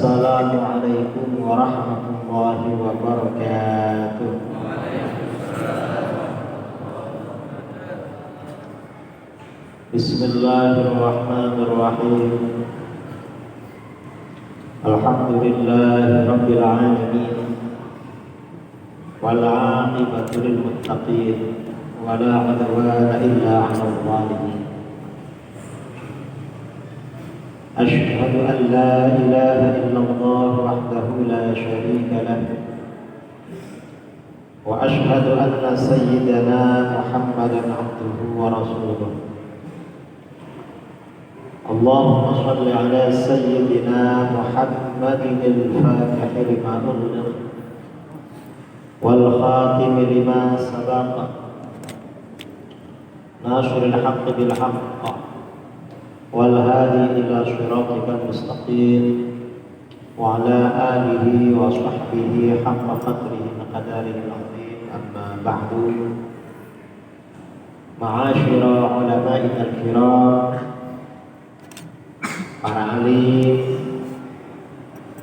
Assalamualaikum warahmatullahi wabarakatuh. Bismillahirrahmanirrahim. Alhamdulillahi rabbil alamin. Wal 'aqibatu lil muttaqin. Wa la 'udwana illa 'alal zalimin. Asyhadu an la ilaha illallah wahdahu la syarika lahu wa asyhadu anna sayyidana Muhammadan 'abduhu wa rasuluh. Allahumma shalli ala sayyidina Muhammadin al-fatih lima ughliq wal khatim lima sabaqa nasril haqqi bil haqq wal hadi ila siratikal mustaqim wa ala alihi wa sahbihi haqqa qadrihi wa qadarihil azim. Amma ba'du. Ma'asyira ulama'il kiram, para alim,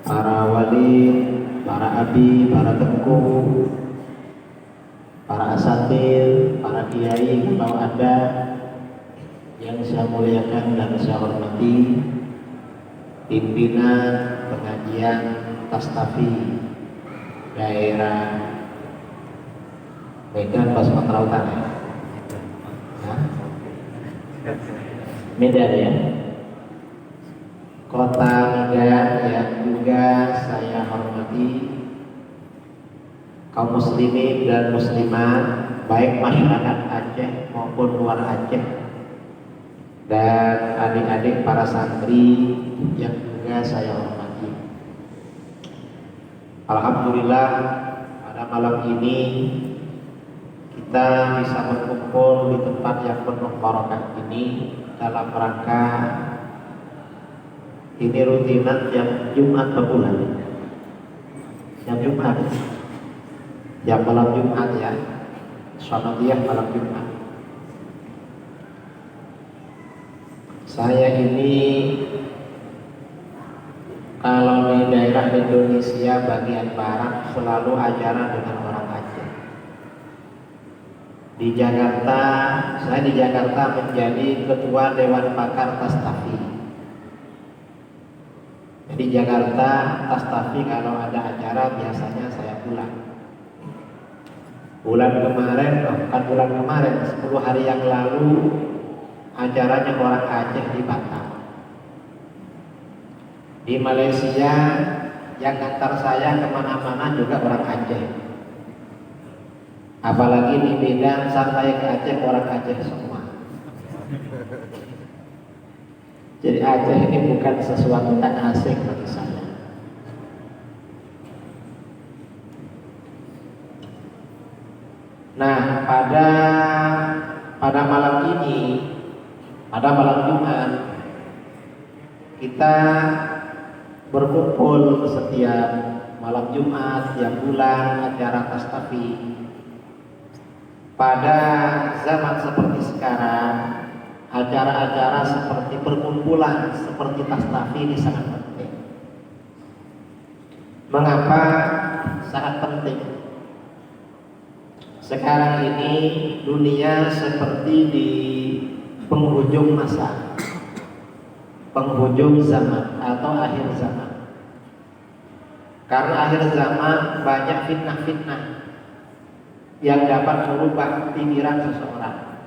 para wali, para abi, para tengku, para asatir, para kiai, kalau ada yang saya muliakan dan saya hormati, pimpinan pengajian Tastafi daerah Medan Sumatera Utara. Medan ya, Kota Medan yang juga saya hormati, kaum muslimin dan muslimat, baik masyarakat Aceh maupun luar Aceh, dan adik-adik para santri yang juga saya hormati. Alhamdulillah pada malam ini kita bisa berkumpul di tempat yang penuh barokah ini dalam rangka ini rutinan yang Jumat per bulan, yang Jumat, yang malam Jumat ya, Sanadiyah malam Jumat. Saya ini kalau di daerah Indonesia bagian barat selalu ajaran dengan orang Aceh. Di Jakarta, saya di Jakarta menjadi ketua Dewan Pakar Tastafi. Jadi Jakarta Tastafi kalau ada acara biasanya saya pulang. Bulan kemarin, 10 hari yang lalu acaranya orang Aceh di Batam. Di Malaysia yang ngantar saya kemana-mana juga orang Aceh. Apalagi di Medan sampai ke Aceh orang Aceh semua. Jadi Aceh ini bukan sesuatu yang asing bagi saya. Nah, pada malam ini, pada malam Jumat, kita berkumpul setiap malam Jumat, tiap bulan acara Tastafi. Pada zaman seperti sekarang, acara-acara seperti perkumpulan seperti Tastafi ini sangat penting. Mengapa sangat penting? Sekarang ini dunia seperti di penghujung masa, penghujung zaman atau akhir zaman. Karena akhir zaman banyak fitnah-fitnah yang dapat merubah pikiran seseorang.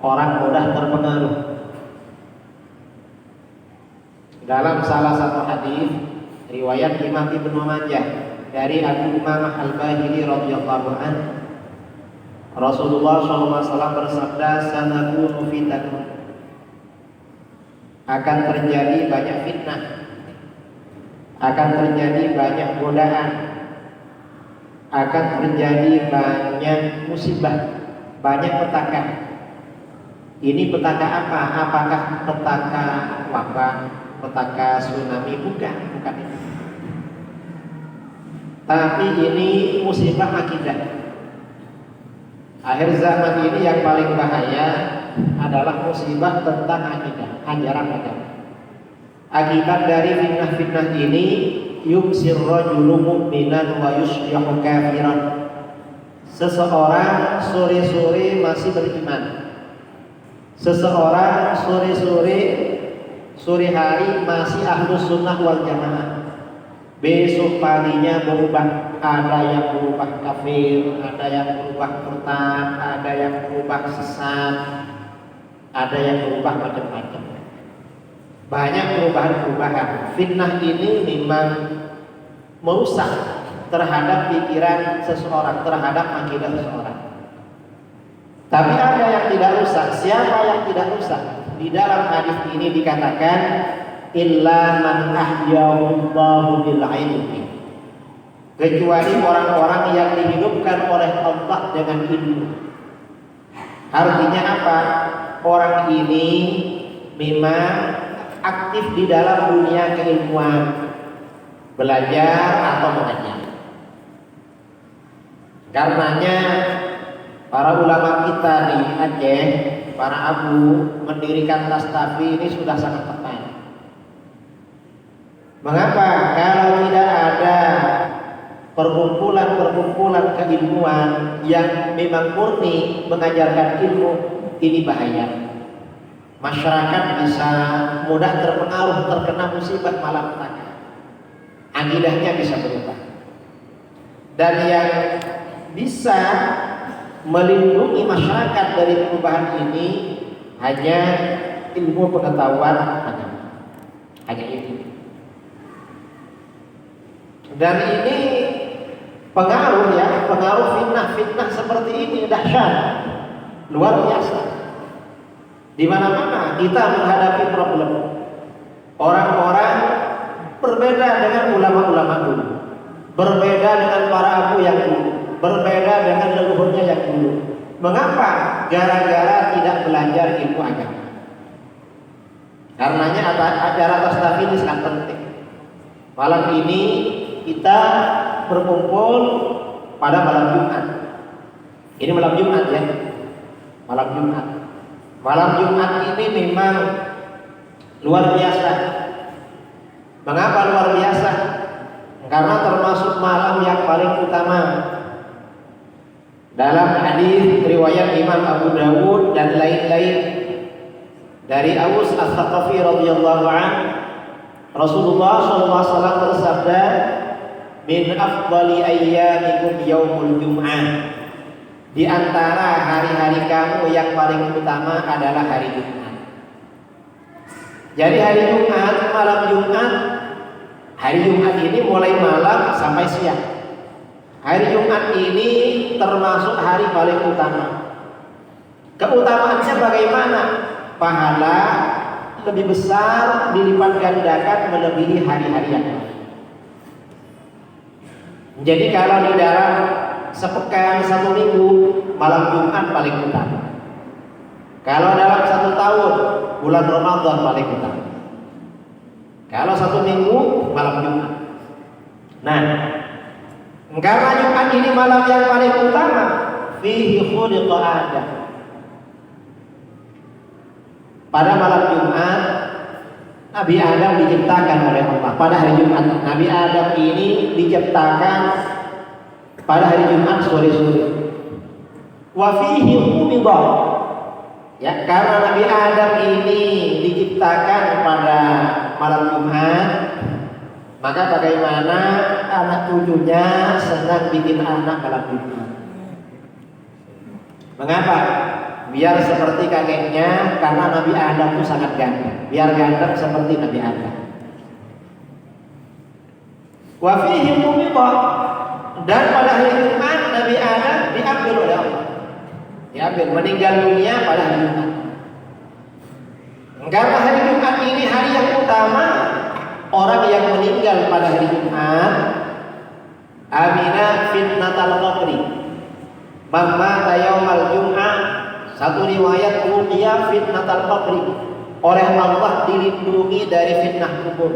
Orang mudah terpengaruh. Dalam salah satu hadis riwayat Imam Ibnu Majah dari Abu Umamah Al-Bahili radhiyallahu anhu, Rasulullah SAW bersabda, sanakunu fitanun, akan terjadi banyak fitnah, akan terjadi banyak godaan, akan terjadi banyak musibah, banyak petaka. Ini petaka apa? Apakah petaka wabah, petaka tsunami? Bukan itu. Tapi ini musibah akidah. Akhir zaman ini yang paling bahaya adalah musibah tentang akidah, ajaran agama. Akibat dari fitnah-fitnah ini yumsir rajulu mu'minan wa yusbihu kafiran. Seseorang sore-sore masih beriman. Seseorang sore hari masih ahlus sunnah wal jamaah. Besok paginya berubah, ada yang berubah kafir, ada yang berubah murtad, ada yang berubah sesat, ada yang berubah macam-macam. Banyak perubahan-perubahan. Fitnah ini memang merusak terhadap pikiran seseorang, terhadap akidah seseorang. Tapi ada yang tidak rusak. Siapa yang tidak rusak? Di dalam hadis ini dikatakan illa man ahyallahu bil ilmi. Kecuali orang-orang yang dihidupkan oleh Allah dengan ilmu. Artinya apa? Orang ini memang aktif di dalam dunia keilmuan, belajar atau mengajar. Karenanya para ulama kita di Aceh, para abu mendirikan Tastafi ini sudah sangat tepat. Mengapa? Kalau tidak ada perkumpulan keilmuan yang memang murni mengajarkan ilmu, ini bahaya. Masyarakat bisa mudah terpengaruh, terkena musibah malapetaka. Akidahnya bisa berubah. Dan yang bisa melindungi masyarakat dari perubahan ini hanya ilmu pengetahuan agama. Hanya itu. Dan ini pengaruh fitnah seperti ini dahsyat, luar biasa. Di mana-mana kita menghadapi problem. Orang-orang berbeda dengan ulama-ulama dulu, berbeda dengan para abu yang dulu, berbeda dengan leluhurnya yang dulu. Mengapa? Gara-gara tidak belajar ilmu agama. Karenanya acara Tastafi ini sangat penting. Malam ini kita berkumpul pada malam Jumat. Ini malam Jumat ya. Malam Jumat. Malam Jumat ini memang luar biasa. Mengapa luar biasa? Karena termasuk malam yang paling utama. Dalam hadis riwayat Imam Abu Dawud dan lain-lain dari Aus As-Saqafi radhiyallahu anhu, Rasulullah SAW bersabda, min afdali ayyamikum yaumul jum'ah. Di antara hari-hari kamu yang paling utama adalah hari Jumat. Jadi hari Jumat, malam Jumat, hari Jumat ini mulai malam sampai siang. Hari Jumat ini termasuk hari paling utama. Keutamaannya bagaimana? Pahala lebih besar, dilipat gandakan melebihi hari-hari yang lain. Jadi kalau di dalam sepekan, satu minggu, malam Jumat paling utama. Kalau dalam satu tahun, bulan Ramadan paling utama. Kalau satu minggu, malam Jumat. Nah, karena Jumat ini malam yang paling utama, fihi khuliqa Adam. Pada malam Jumat, Nabi Adam diciptakan oleh Allah. Pada hari Jumat, Nabi Adam ini diciptakan pada hari Jumat sore-sore. Wa fihi umidha. Ya, karena Nabi Adam ini diciptakan pada malam Jumat, maka bagaimana anak cucunya senang bikin anak malam Jumat. Mengapa? Biar seperti kakeknya, karena Nabi Adam itu sangat ganteng. Biar ganteng seperti Nabi Adam. Wa fihi umidha. Dan pada hari Jumat Nabi Adam diambil oleh Allah. Diambil, meninggal dunia pada hari Jumat. Karena hari Jumat ini hari yang utama, orang yang meninggal pada hari Jumat amina fitnatal qabri. Mata yaumal Jum'ah, satu riwayat ruqyah fitnatal qabri. Oleh Allah dilindungi dari fitnah kubur.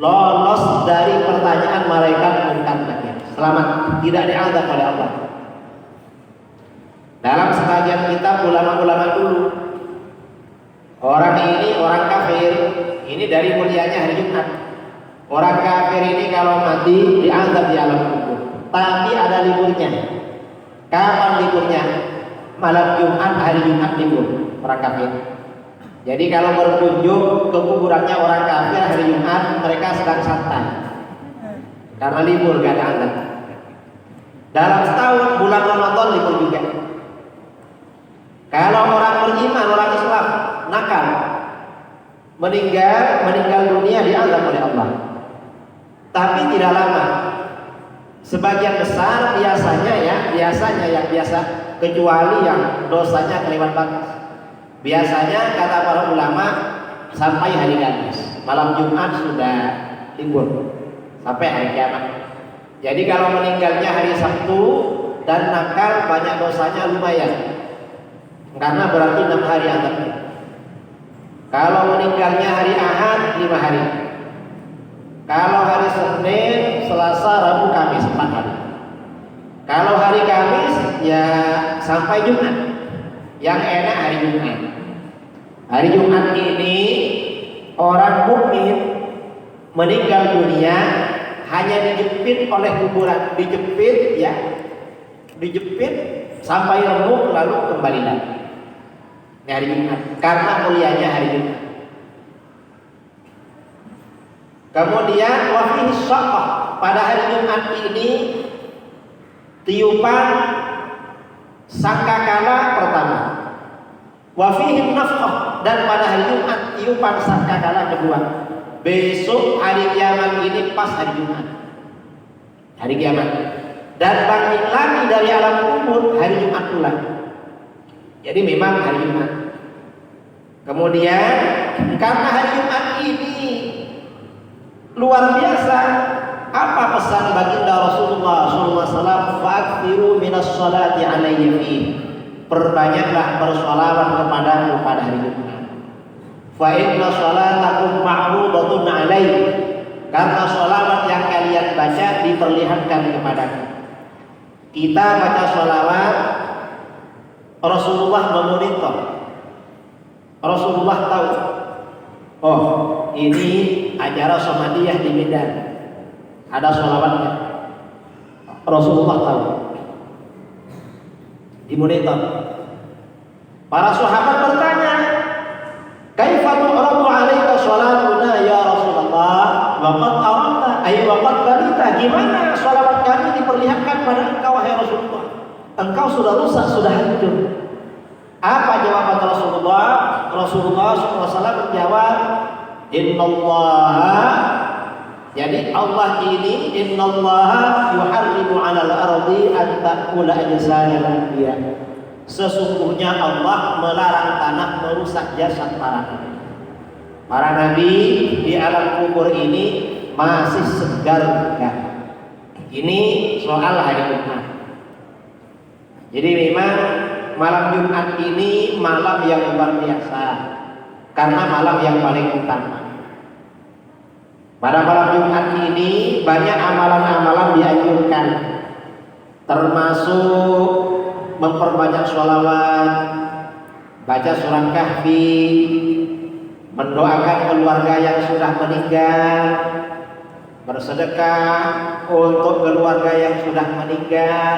Lolos dari pertanyaan malaikat munkar nakir. Selamat, tidak diazab oleh Allah. Dalam sebagian kitab ulama-ulama dulu, orang ini orang kafir Ini dari mulianya hari Jumat. Orang kafir ini kalau mati diazab di alam kubur. Tapi ada liburnya. Kapan liburnya? Malam Jumat, hari Jumat libur orang kafir. Jadi kalau berkunjung ke kuburannya orang kafir hari Jumat, mereka sedang santai. Karena libur, gak ada azab. Dalam setahun bulan Ramadan libur juga. Kalau orang beriman, orang Islam nakal, meninggal dunia diazab oleh Allah. Tapi tidak lama. Sebagian besar biasanya yang biasa, kecuali yang dosanya kelewat batas. Biasanya kata para ulama sampai hari Kamis, malam Jumat sudah libur sampai hari kiamat. Jadi kalau meninggalnya hari Sabtu dan nakal, banyak dosanya lumayan. Karena berarti 6 hari azabnya. Kalau meninggalnya hari Ahad 5 hari. Kalau hari Senin, Selasa, Rabu, Kamis 4 hari. Kalau hari Kamis ya sampai Jumat. Yang enak hari Jumat. Hari Jumat ini orang mukmin meninggal dunia hanya dijepit oleh kuburan, dijepit sampai remuk lalu kembali lagi. Ini hari Jumat, karena mulianya hari Jumat. Kemudian wafihi syaqah, pada hari Jumat ini tiupan sangkakala pertama. Wafihi nafkhah, dan pada hari Jumat tiupan sangkakala kedua. Besok hari kiamat ini pas hari Jumat, hari kiamat. Dan bangkit lagi dari alam kubur hari Jumat pula. Jadi memang hari Jumat. Kemudian karena hari Jumat ini luar biasa, apa pesan baginda Rasulullah SAW? Fa'akfiru minas salati alaihi fi. Perbanyaklah bersolawat kepadamu pada hari Jumat. Fa inna salatakum ma'rudatun alaihi. Karena solawat yang kalian baca diperlihatkan kepadaku. Kita baca solawat, Rasulullah memonitor. Rasulullah tahu, oh ini acara Samadiyah di Medan, ada sholawatnya. Rasulullah tahu, dimonitor. Para sahabat bertanya, kaifa tu'radu 'alaika shalatuna ya Rasulullah wa qad aradta ay wa qad balita? Gimana sholawat kami diperlihatkan pada engkau wahai Rasulullah? Engkau sudah rusak, sudah hancur. Apa jawaban Rasulullah? Rasulullah SAW menjawab, Innallaha, jadi Allah ini, Innallaha yuharrimu 'alal ardi an ta'kula ajsadal anbiya. Sesungguhnya Allah melarang tanah merusak jasad para nabi. Para nabi di alam kubur ini masih segar. Ini soal hari Jumat. Jadi memang malam Jumat ini malam yang luar biasa, karena malam yang paling utama. Pada malam Jumat ini banyak amalan-amalan dianjurkan, termasuk memperbanyak sholawat, baca surat Kahfi, mendoakan keluarga yang sudah meninggal, bersedekah untuk keluarga yang sudah meninggal,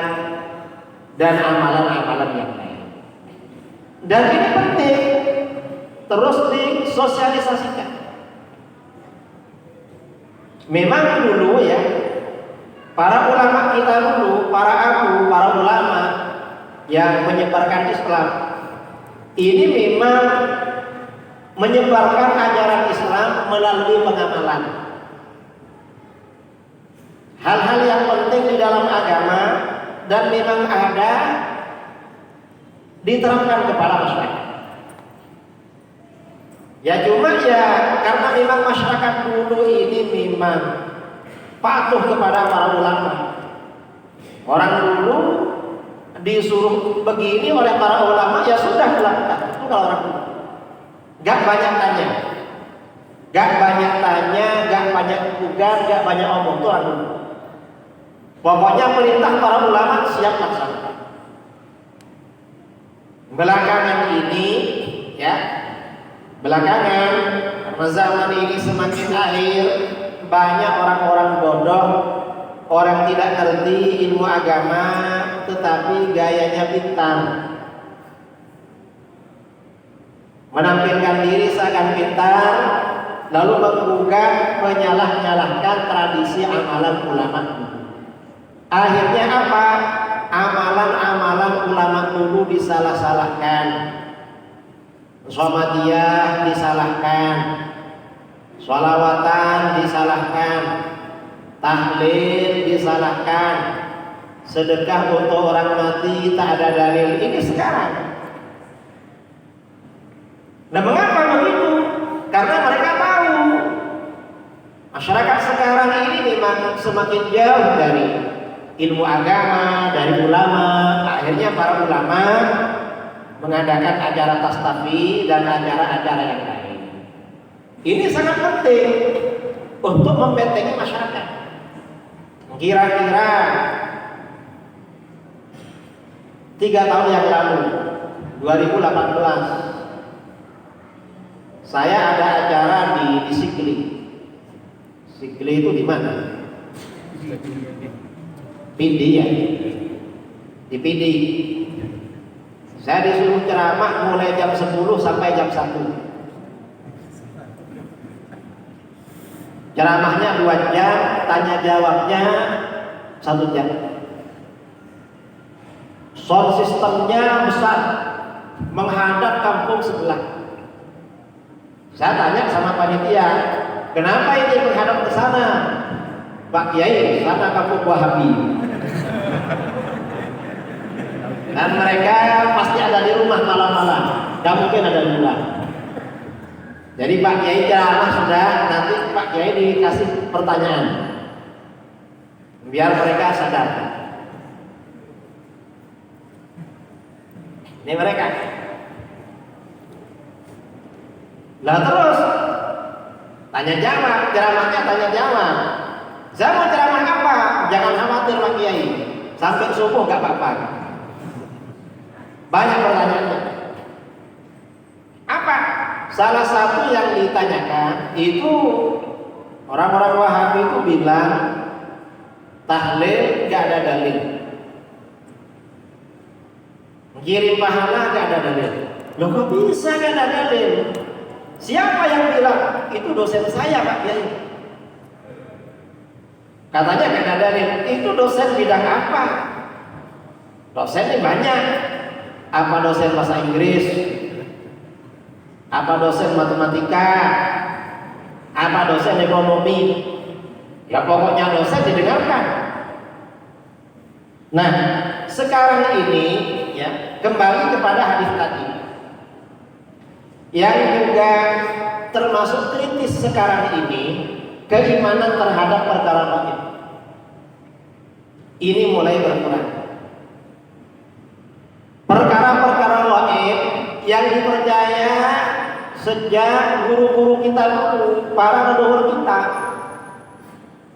dan amalan-amalan yang lain. Dan ini penting terus disosialisasikan. Memang dulu ya, para ulama kita dulu, para ulama yang menyebarkan Islam, ini memang menyebarkan ajaran Islam melalui pengamalan. Hal-hal yang penting di dalam agama dan memang ada diterapkan kepada masyarakat. Ya cuma ya karena memang masyarakat dulu ini memang patuh kepada para ulama. Orang dulu disuruh begini oleh para ulama, ya sudah dilakukan. Itu kalau orang dulu. Gak banyak tanya, gak banyak gugat, gak banyak omong. Itu orang dulu. Pokoknya perintah para ulama siap laksanakan. Belakangan karena zaman ini semakin akhir, banyak orang-orang bodoh, orang tidak ngerti ilmu agama tetapi gayanya pintar, menampilkan diri seakan pintar, lalu menggugat, menyalah-nyalahkan tradisi amalan ulama. Akhirnya apa? Amalan-amalan ulama dulu disalah-salahkan, Shomadiyah disalahkan, sholawatan disalahkan, tahlil disalahkan, sedekah untuk orang mati tak ada dalil. Ini sekarang. Nah, mengapa begitu? Karena mereka tahu masyarakat sekarang ini memang semakin jauh dari ilmu agama, dari ulama. Akhirnya para ulama mengadakan acara tastafi dan acara-acara yang lain. Ini sangat penting untuk membentengi masyarakat. Kira-kira 3 tahun yang lalu, 2018, saya ada acara di Sikli. Sikli itu di mana? Pidi ya. Di Pidi. Saya disuruh ceramah mulai jam 10 sampai jam 1. Ceramahnya 2 jam, tanya jawabnya 1 jam. Sound sistemnya besar, menghadap kampung sebelah. Saya tanya sama panitia, kenapa ini menghadap ke sana? Pak Kiai, sana kampung Wahabi. Dan mereka pasti ada di rumah malam-malam, gak mungkin ada di luar. Jadi Pak Kiai ceramah sudah, nanti Pak Kiai dikasih pertanyaan, biar mereka sadar. Ini mereka. Lah terus tanya jawab, ceramahnya tanya jawab. Saya mau ceramah apa? Jangan khawatir Pak Kiai, sampai subuh gak apa-apa. Banyak pertanyaannya. Apa? Salah satu yang ditanyakan itu orang-orang Wahabi itu bilang tahlil gak ada dalil, kirim pahala gak ada dalil. Loh kok bisa gak ada dalil? Siapa yang bilang? Itu dosen saya Pak Kiai. Katanya gak ada dalil. Itu dosen bidang apa? Dosen ini banyak. Apa dosen bahasa Inggris? Apa dosen matematika? Apa dosen ekonomi? Ya pokoknya dosen didengarkan. Nah, sekarang ini ya kembali kepada hadis tadi, yang juga termasuk kritis sekarang ini, keimanan terhadap perkara gaib. Ini mulai berkurang. Perkara-perkara gaib yang dipercaya sejak guru-guru kita dulu, para leluhur kita,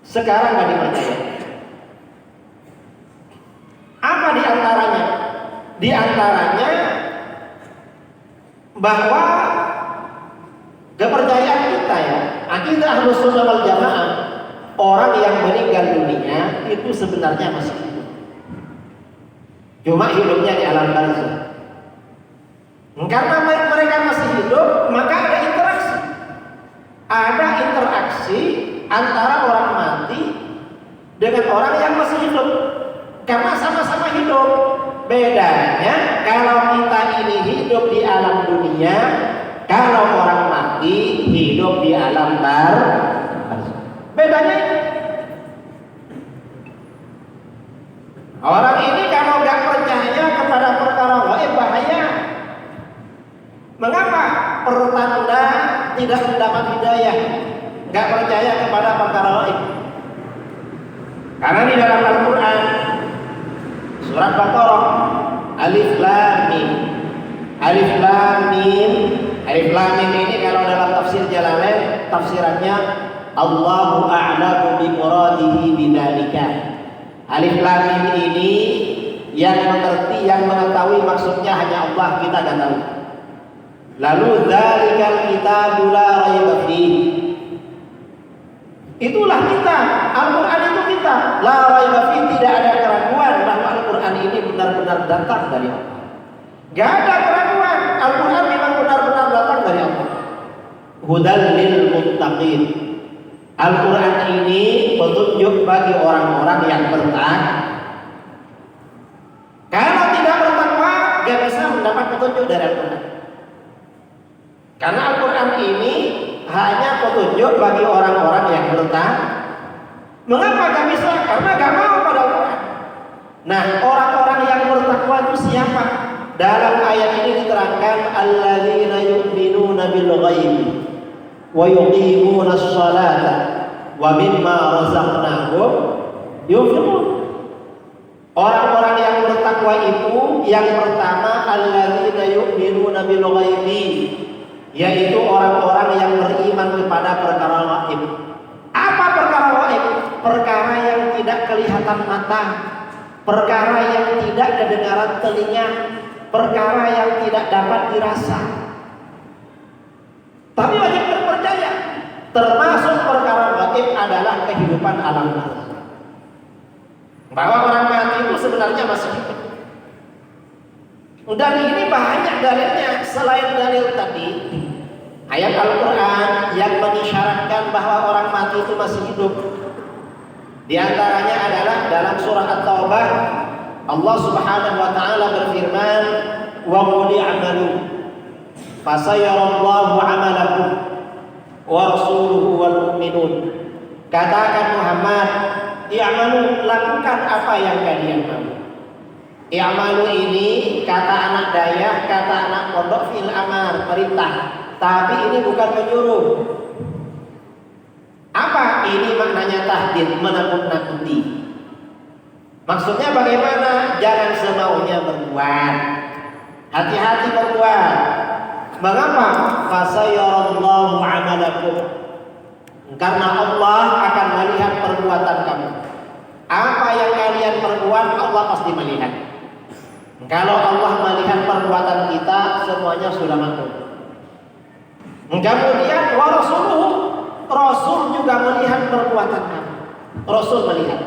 sekarang nggak dipercaya. Apa diantaranya? Diantaranya bahwa kepercayaan kita ya, akidah Ahlus Sunnah wal Jamaah, orang yang meninggal dunia itu sebenarnya masih hidup. Cuma hidupnya di alam barzakh. Karena mereka masih hidup, maka ada interaksi. Ada interaksi antara orang mati dengan orang yang masih hidup. Karena sama-sama hidup. Bedanya kalau kita ini hidup di alam dunia, kalau orang mati hidup di alam barzakh. Bedanya orang ini kalau nggak percaya kepada perkara gaib bahaya. Mengapa? Pertanda tidak mendapat hidayah, nggak percaya kepada perkara gaib. Karena di dalam Al-Quran surat Baqarah Alif Lam Mim. Alif Lam Mim. Alif Lam Mim ini kalau dalam tafsir Jalalain tafsirannya Allahu a'lamu bi muradihi bidzalika. Alif Lam Mim ini yang mengerti, yang mengetahui maksudnya hanya Allah, kita nggak tahu. Lalu dzalikal kitabu la raiba fihi. Itulah kita, Al-Quran itu kita. La raiba fihi, tidak ada keraguan bahwa Al-Quran ini benar-benar datang dari Allah. Gak ada keraguan, Al-Quran memang benar-benar datang dari Allah. Hudal lil muttaqin. Al-Quran ini petunjuk bagi orang-orang yang bertakwa. Kalau tidak bertakwa, gak bisa mendapat petunjuk dari Al-Quran. Karena Al-Quran ini hanya petunjuk bagi orang-orang yang bertakwa. Mengapa gak bisa? Karena gak mau pada Al-Quran. Nah, orang-orang yang bertakwa itu siapa? Dalam ayat ini diterangkan alladzina yu'minuna bil ghaib wa yuqimuna sholata wa mimma razaqnahum yunfiqun. Orang-orang yang bertakwa itu yang pertama alladzina yu'minuna bil ghaibi, yaitu orang-orang yang beriman kepada perkara gaib. Apa perkara gaib? Perkara yang tidak kelihatan mata, perkara yang tidak kedengaran telinga, perkara yang tidak dapat dirasa. Tapi wajib percaya, termasuk perkara gaib adalah kehidupan alam barzakh. Bahwa orang mati itu sebenarnya masih hidup. Dan ini banyak dalilnya selain dalil tadi. Ayat Al-Quran yang mengisyaratkan bahwa orang mati itu masih hidup. Di antaranya adalah dalam surah At-Taubah, Allah Subhanahu wa taala berfirman, "Wa qul i'malu fasayarallahu 'amalakum wa rasuluhu wal mu'minun." Katakan Muhammad, i'malu, lakukan apa yang kalian mau. I'malu ini kata anak dayah, kata anak pondok, fil amar, perintah. Tapi ini bukan menyuruh. Apa? Ini maknanya tahdid, menakut-nakuti. Maksudnya bagaimana? Jangan semaunya berbuat. Hati-hati berbuat. Mengapa? Fasayarallahu 'amalakum. Karena Allah akan melihat perbuatan kamu. Apa yang kalian perbuat, Allah pasti melihat. Kalau Allah melihat perbuatan kita, semuanya sudah maklum. Kemudian wa rasuluhu, Rasul juga melihat perbuatan kamu. Rasul melihat.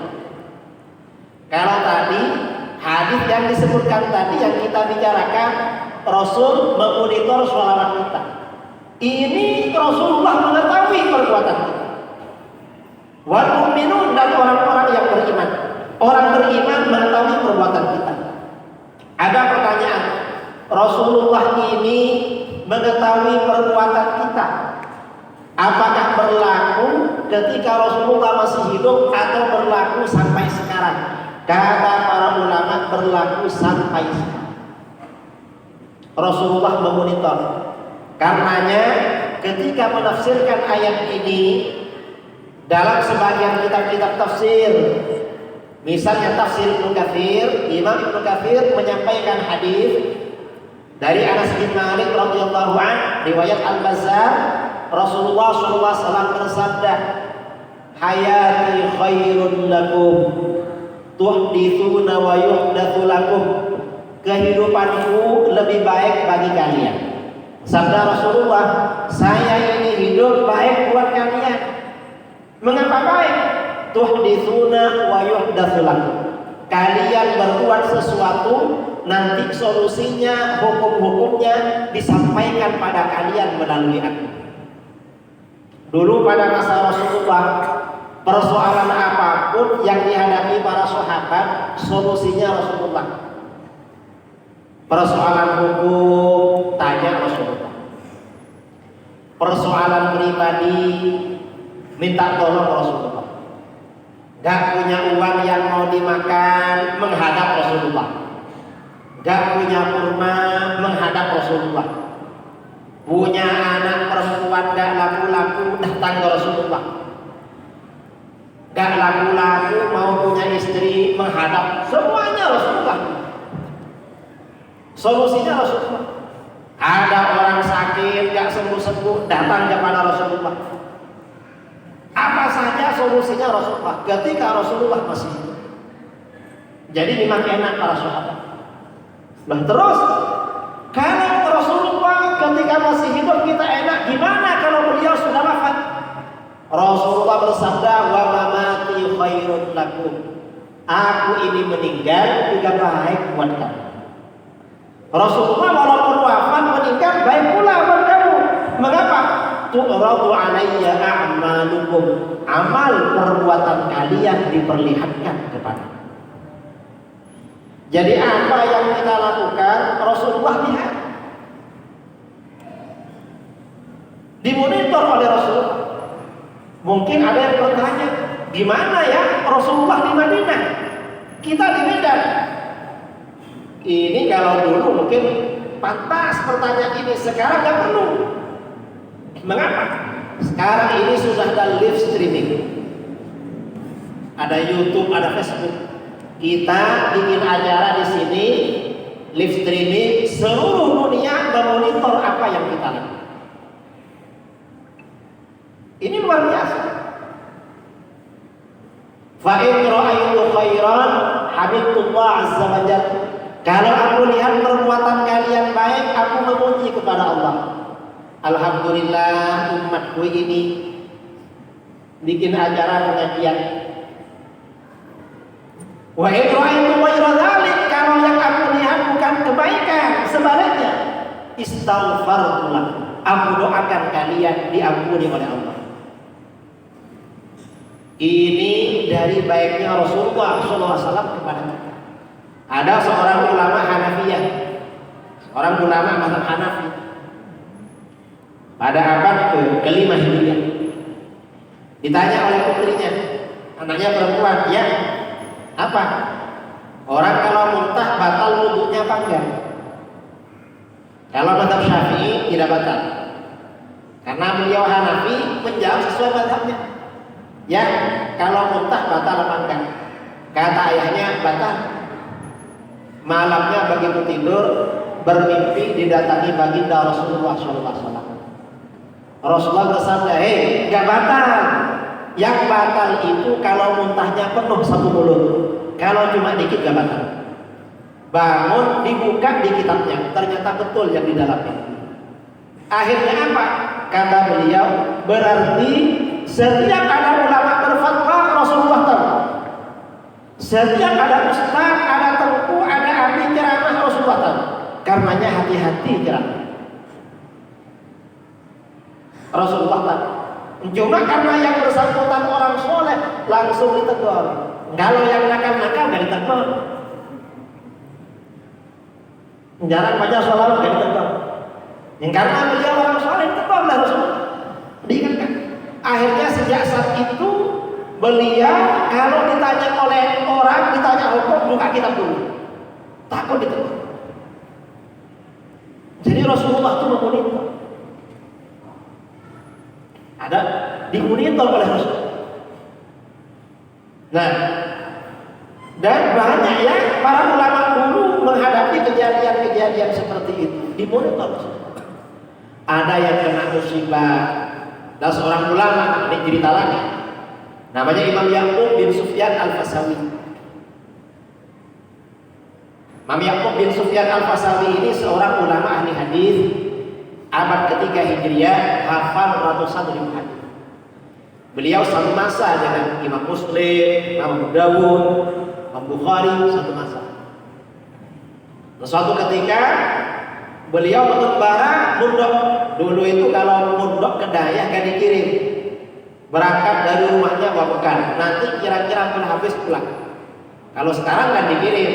Kalau tadi hadis yang disebutkan tadi yang kita bicarakan, Rasul memonitor sholawat kita. Ini Rasulullah mengetahui perbuatan kita. Wal mu'minun, dan orang-orang yang beriman. Orang beriman mengetahui perbuatan kita. Ada pertanyaan, Rasulullah ini mengetahui perbuatan kita, apakah berlaku ketika Rasulullah masih hidup atau berlaku sampai sekarang? Kata para ulama, berlaku sampai sekarang. Rasulullah memonitor. Karenanya ketika menafsirkan ayat ini dalam sebagian kitab-kitab tafsir, misalnya tafsir Ibnu Katsir, Imam Ibnu Katsir menyampaikan hadis dari Anas bin Malik radhiyallahu anhu, riwayat Al-Bazzar, Rasulullah SAW bersabda, hayati khairun lakum tuhditsuna wa yuhdatsu lakum. Kehidupanku lebih baik bagi kalian. Sabda Rasulullah, saya ini hidup baik buat kalian. Mengapa baik? Tuhditsuna wa yuhdatsu lakum. Kalian berbuat sesuatu, nanti solusinya, hukum-hukumnya disampaikan pada kalian melalui aku. Dulu pada masa Rasulullah, persoalan apapun yang dihadapi para sahabat, solusinya Rasulullah. Persoalan hukum, tanya Rasulullah. Persoalan pribadi, minta tolong Rasulullah. Gak punya uang yang mau dimakan, menghadap Rasulullah. Gak punya kurma, menghadap Rasulullah. Punya anak perempuan gak laku-laku, datang ke Rasulullah. Gak laku-laku, mau punya istri, menghadap. Semuanya Rasulullah. Solusinya Rasulullah. Ada orang sakit gak sembuh-sembuh, datang kepada Rasulullah. Apa saja solusinya Rasulullah ketika Rasulullah masih hidup. Jadi memang enak para sahabat. Nah terus, kalau Rasulullah ketika masih hidup kita enak, gimana kalau beliau sudah wafat? Rasulullah bersabda, wa mamati khairun lakum. Aku ini meninggal juga baik buat kamu. Rasulullah walaupun wafat meninggal baik pula buat kamu. Mengapa? Tu'radu alayya a'malukum. Amal perbuatan kalian diperlihatkan kepada. Jadi apa yang kita lakukan Rasulullah lihat. Dimonitor oleh Rasulullah. Mungkin ada yang bertanya, gimana ya Rasulullah di Madinah? Kita di Medan. Ini kalau dulu mungkin pantas pertanyaan ini, sekarang nggak perlu. Mengapa? Sekarang ini sudah ada live streaming, ada YouTube, ada Facebook. Kita bikin acara di sini, live streaming, seluruh dunia memonitor apa yang kita lakukan. Ini luar biasa. Fa in ra'aytu khairan hamidullah azza wa jalla. Kalau aku lihat perbuatan kalian baik, aku memuji kepada Allah. Alhamdulillah umatku ini bikin acara pengajian. Wa in ra'aytu ghaira dzalik, kalau yang aku lihat bukan kebaikan, sebaliknya istaghfartu lakum. Aku doakan kalian diampuni oleh Allah. Ini dari baiknya Rasulullah SAW kepada kita. Ada seorang ulama Hanafiyah, seorang ulama mazhab Hanafi, pada abad ke-5 Hijriah, ditanya oleh putrinya, anaknya perempuan, ya apa? Orang kalau muntah batal wudunya apa enggak? Kalau mazhab Syafi'i tidak batal, karena beliau Hanafi menjawab sesuai mazhabnya. Ya, kalau muntah batal apa enggak? Kata ayahnya batal. Malamnya begitu tidur bermimpi didatangi baginda Rasulullah SAW. Rasulullah bersabda, hei, enggak batal. Yang batal itu kalau muntahnya penuh satu mulut. Kalau cuma dikit enggak batal. Bangun, dibuka di kitabnya, ternyata betul yang di dalamnya. Akhirnya apa? Kata beliau, berarti setiap ada ulama berfatwa Rasulullah tahu. Setiap ada ustaz, ada tengku, ada ahli ceramah Rasulullah tahu. Karenanya hati-hati ceramah. Rasulullah tahu. Cuma karena yang bersangkutan orang soleh langsung ditegur. Kalau yang nakal-nakal gak ditegur. Jarang baca sholawat gak ditegur. Karena beliau orang soleh ditegur lah Rasulullah. Diingatkan. Akhirnya sejak saat itu beliau kalau ditanya oleh orang, ditanya hukum, buka kitab dulu, takut ditegur. Jadi Rasulullah itu memonitor, ada dimonitor oleh Rasulullah. Nah, dan banyak ya para ulama dulu menghadapi kejadian-kejadian seperti itu dimonitor Rasulullah. Ada yang kena musibah. Dan seorang ulama, ini cerita lagi, namanya Imam Yaqub bin Sufyan Al-Fasawi. Imam Yaqub bin Sufyan Al-Fasawi ini seorang ulama ahli hadis abad ketiga Hijriah, hafal ratusan ribu hadis. Beliau satu masa dengan Imam Muslim, Imam Abu Dawud, Imam Bukhari, satu masa. Nah, suatu ketika beliau mengembara mundok. Dulu itu kalau mundok ke Dayah gak dikirim, berangkat dari rumahnya bawa bekal, nanti kira-kira akan habis pulang. Kalau sekarang kan dikirim,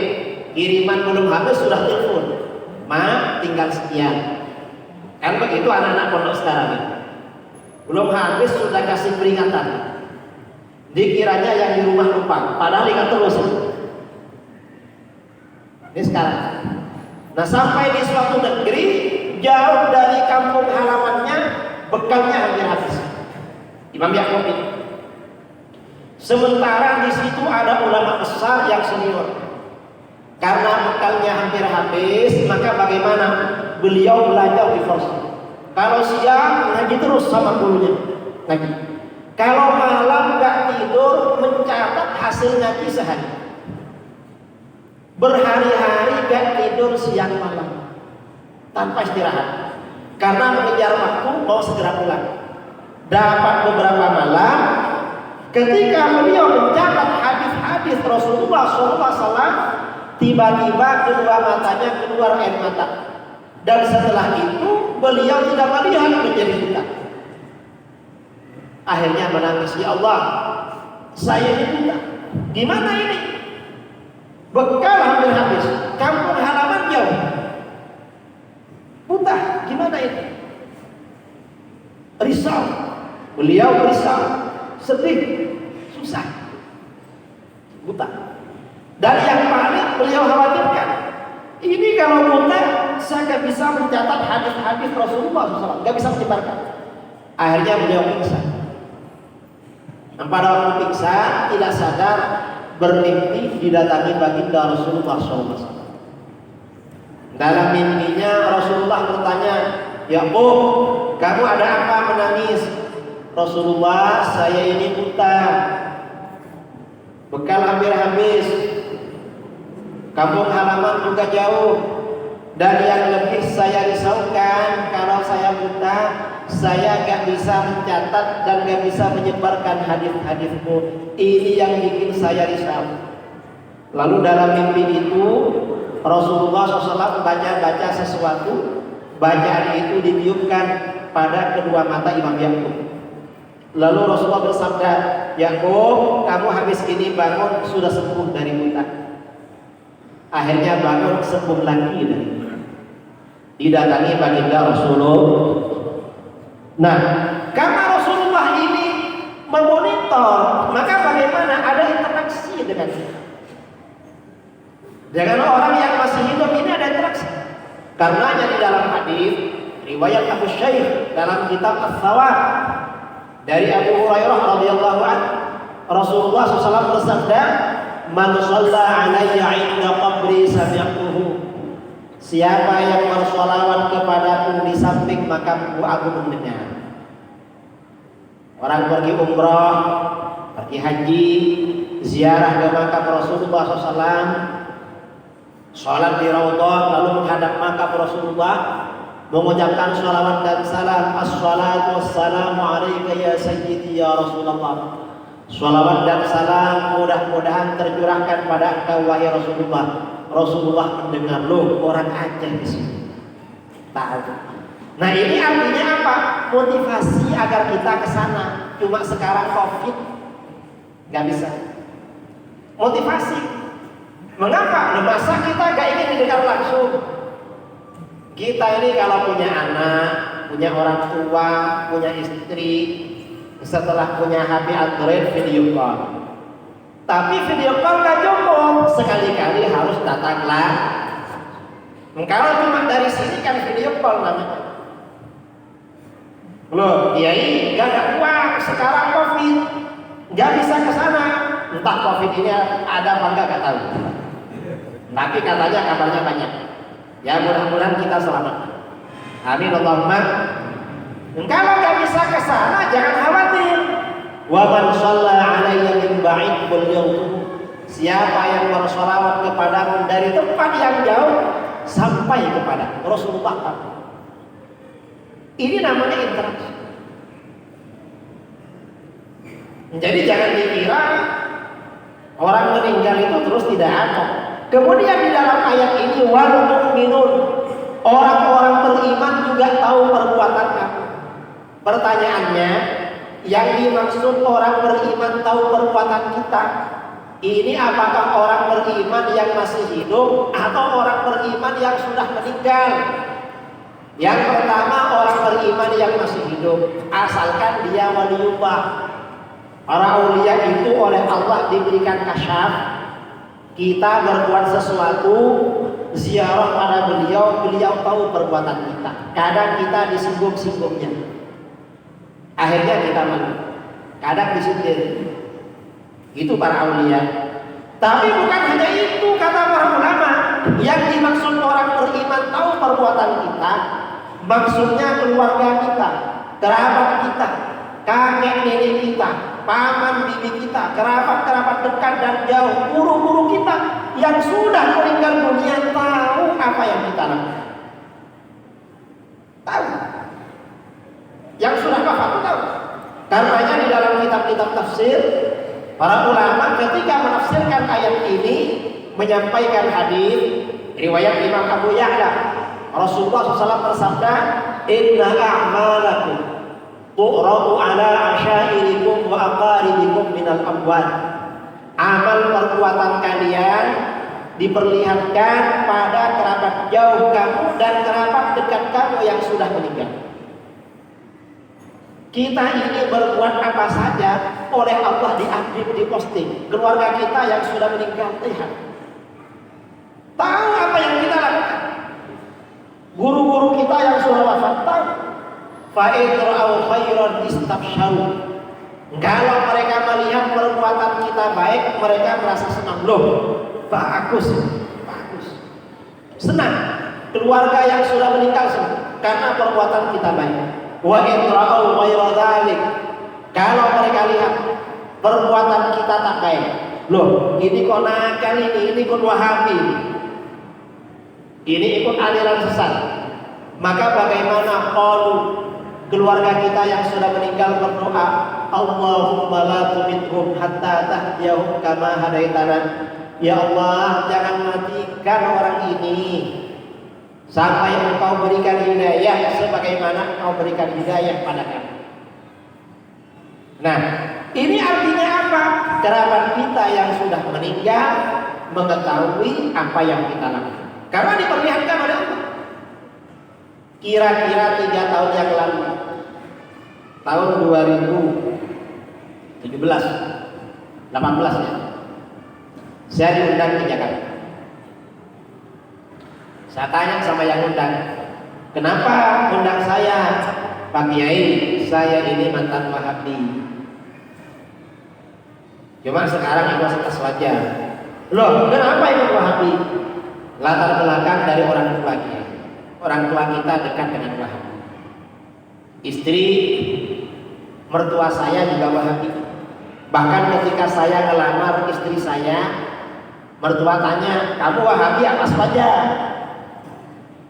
kiriman belum habis sudah telepon, maaf tinggal sekian. Kan begitu anak-anak pondok sekarang ini. Belum habis sudah kasih peringatan, dikiranya yang di rumah lupa, padahal ingat terus. Ini sekarang. Nah, sampai di suatu negeri jauh dari kampung halamannya, bekalnya hampir habis. Imam Yaqub ini. Sementara di situ ada ulama besar yang senior. Karena bekalnya hampir habis, maka bagaimana? Beliau belajar di force. Kalau siang ngaji terus sama gurunya, ngaji. Kalau malam nggak tidur, mencatat hasil ngaji sehari. Berhari-hari gak tidur siang malam tanpa istirahat. karena mengejar waktu mau segera pulang. Dapat beberapa malam ketika beliau mencatat hadis-hadis Rasulullah SAW, tiba-tiba kedua matanya keluar air mata, dan setelah itu beliau tidak melihat menjadi buta. Akhirnya menangis, ya Allah, saya ini buta. Gimana ini? Bekal hampir habis, kampung halaman jauh, buta, gimana ini? Risau, beliau risau, sedih, susah, buta. Dan yang paling beliau khawatirkan, ini kalau buta, saya gak bisa mencatat hadis-hadis Rasulullah SAW, gak bisa menyebarkan. Akhirnya beliau pingsan. Dan pada waktu pingsan, tidak sadar, bermimpi didatangi baginda Rasulullah SAW. Dalam mimpinya Rasulullah bertanya, ya Bu, kamu ada apa menangis? Rasulullah, saya ini buta, bekal hampir habis, kampung halaman juga jauh, dan yang lebih saya risaukan, kalau saya buta, saya gak bisa mencatat dan gak bisa menyebarkan hadis-hadismu. Ini yang bikin saya risau. Lalu dalam mimpi itu Rasulullah SAW baca sesuatu, bacaan itu ditiupkan pada kedua mata Imam Yakub. Lalu Rasulullah bersabda, Yakub, kamu habis ini bangun sudah sembuh dari buta. Akhirnya bangun sembuh lagi dari buta. Didatangi baginda Rasulullah. Nah, karena Rasulullah ini memonitor, maka bagaimana ada interaksi dengan orang yang masih hidup ini, ada interaksi. Karenanya di dalam hadis riwayat Abu Syaikh dalam kitab As-Sawab dari Abu Hurairah radhiyallahu anhu, Rasulullah SAW bersabda, "Man shalla 'alayya 'inda qabri sami'tuhu." Siapa yang bersolawat kepadaku di samping makamku, aku mendengar. Orang pergi umrah, pergi haji, ziarah ke makam Rasulullah SAW, sholat di Raudhah, lalu menghadap makam Rasulullah, mengucapkan sholawat dan salam. As-salatu wassalamu alaika ya sayyidi ya Rasulullah. Sholawat dan salam mudah-mudahan tercurahkan pada engkau wahai Rasulullah. Rasulullah mendengar, loh orang Aceh di sini tahu. Nah ini artinya apa? Motivasi agar kita ke sana. Cuma sekarang COVID nggak bisa. Motivasi. Mengapa? Masa kita nggak ingin didengar langsung? Kita ini kalau punya anak, punya orang tua, punya istri, setelah punya HP Android, video call. Tapi video call gak cukup, sekali-kali harus datanglah. Kalau cuma dari sini kan video call namanya. Loh, Kiai gak ada uang, sekarang COVID, gak bisa ke sana. Entah COVID ini ada apa enggak, gak tahu. Tapi katanya kabarnya banyak. Ya mudah-mudahan kita selamat. Amin Allahumma. Kalau gak bisa ke sana, jangan khawatir. Wa man shalla 'alayya min ba'id balyaghuhu. Siapa yang bersolawat kepadamu dari tempat yang jauh sampai kepada Rasulullah. Ini namanya interaksi. Jadi jangan dikira orang meninggal itu terus tidak ada. Kemudian di dalam ayat ini wal mu'minun, orang-orang beriman juga tahu perbuatan kamu. Pertanyaannya, yang dimaksud orang beriman tahu perbuatan kita, ini apakah orang beriman yang masih hidup atau orang beriman yang sudah meninggal? Yang pertama, orang beriman yang masih hidup, asalkan dia waliullah. Para aulia itu oleh Allah diberikan kasyaf. Kita berbuat sesuatu, ziarah pada beliau, beliau tahu perbuatan kita. Kadang kita disinggung-singgungnya, akhirnya kita malu, kadang disindir. Itu para aulia. Tapi bukan hanya itu, kata para ulama. Yang dimaksud orang beriman tahu perbuatan kita, maksudnya keluarga kita, kerabat kita, kakek nenek kita, paman bibi kita, kerabat-kerabat dekat dan jauh, guru-guru kita yang sudah meninggal dunia tahu apa yang kita lakukan. Tahu. Yang sudah wafat itu tahu. Karenanya di dalam kitab-kitab tafsir, para ulama ketika menafsirkan ayat ini menyampaikan hadis riwayat Imam Abu Ya'la, Rasulullah SAW bersabda, "Inna a'malakum tu'radu ala asyairikum wa aqaribikum minal amwat." Amal perbuatan kalian diperlihatkan pada kerabat jauh kamu dan kerabat dekat kamu yang sudah meninggal. Kita ini berbuat apa saja oleh Allah diupdate, diposting. Keluarga kita yang sudah meninggal lihat, tahu apa yang kita lakukan. Guru-guru kita yang sudah wafat tahu. Fa'in ra'au khairan istabsharu. Kalau mereka melihat perbuatan kita baik, mereka merasa senang. Loh, bagus, senang. Keluarga yang sudah meninggal senang karena perbuatan kita baik. Wa in ra'au ghaira dzalik. Kalau mereka lihat perbuatan kita tak baik, loh, ini kok nakal, ini kok wahabi, ini ikut aliran sesat, maka bagaimana qalu, keluarga kita yang sudah meninggal berdoa, Allahumma la tumithum hatta tahdiyahum kama hadaitana. Ya Allah, jangan matikan orang ini sampai Engkau berikan hidayah sebagaimana Engkau berikan hidayah pada kami. Nah, ini artinya apa? Kerabat kita yang sudah meninggal mengetahui apa yang kita lakukan karena diperlihatkan oleh Allah. Kira-kira 3 tahun yang lalu, tahun 2017, 18 ya, saya diundang ke Jakarta. Saya tanya sama yang undang, kenapa undang saya? Pak Kiai, saya ini mantan Wahabi. Cuma sekarang ikut setas wajar. Loh, kenapa ikut Wahabi? Latar belakang dari orang tua kita. Orang tua kita dekat dengan Wahabi. Istri mertua saya juga Wahabi. Bahkan ketika saya ngelamar istri saya, mertua tanya, kamu Wahabi apa saja?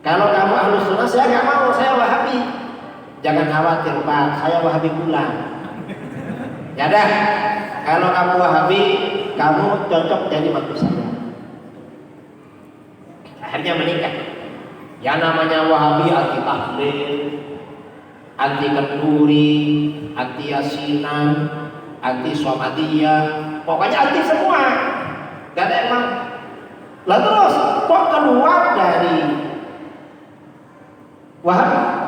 Kalau kamu Ahlus Sunnah, saya nggak mau, saya Wahabi. Jangan khawatir Pak, saya Wahabi pula. Ya dah, kalau kamu Wahabi, kamu cocok jadi mantu saya. Akhirnya menikah. Ya namanya Wahabi anti tahlil, anti kenduri, anti yasinan, anti swamadiyah, pokoknya anti semua. Gak ada yang mau. Lalu terus kok keluar dari Wahabi?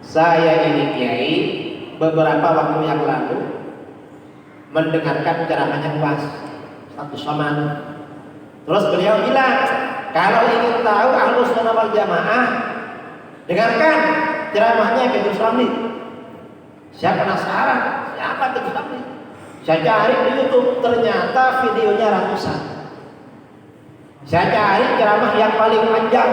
Saya ini kiai beberapa waktu yang lalu mendengarkan ceramahnya Mas Satu Somad. Terus beliau bilang, kalau ingin tahu Ahlus Sunnah wal Jamaah, dengarkan ceramahnya Gus Ramli. Saya penasaran, siapa Gus Ramli? Saya cari di YouTube, ternyata videonya ratusan. Saya cari ceramah yang paling panjang.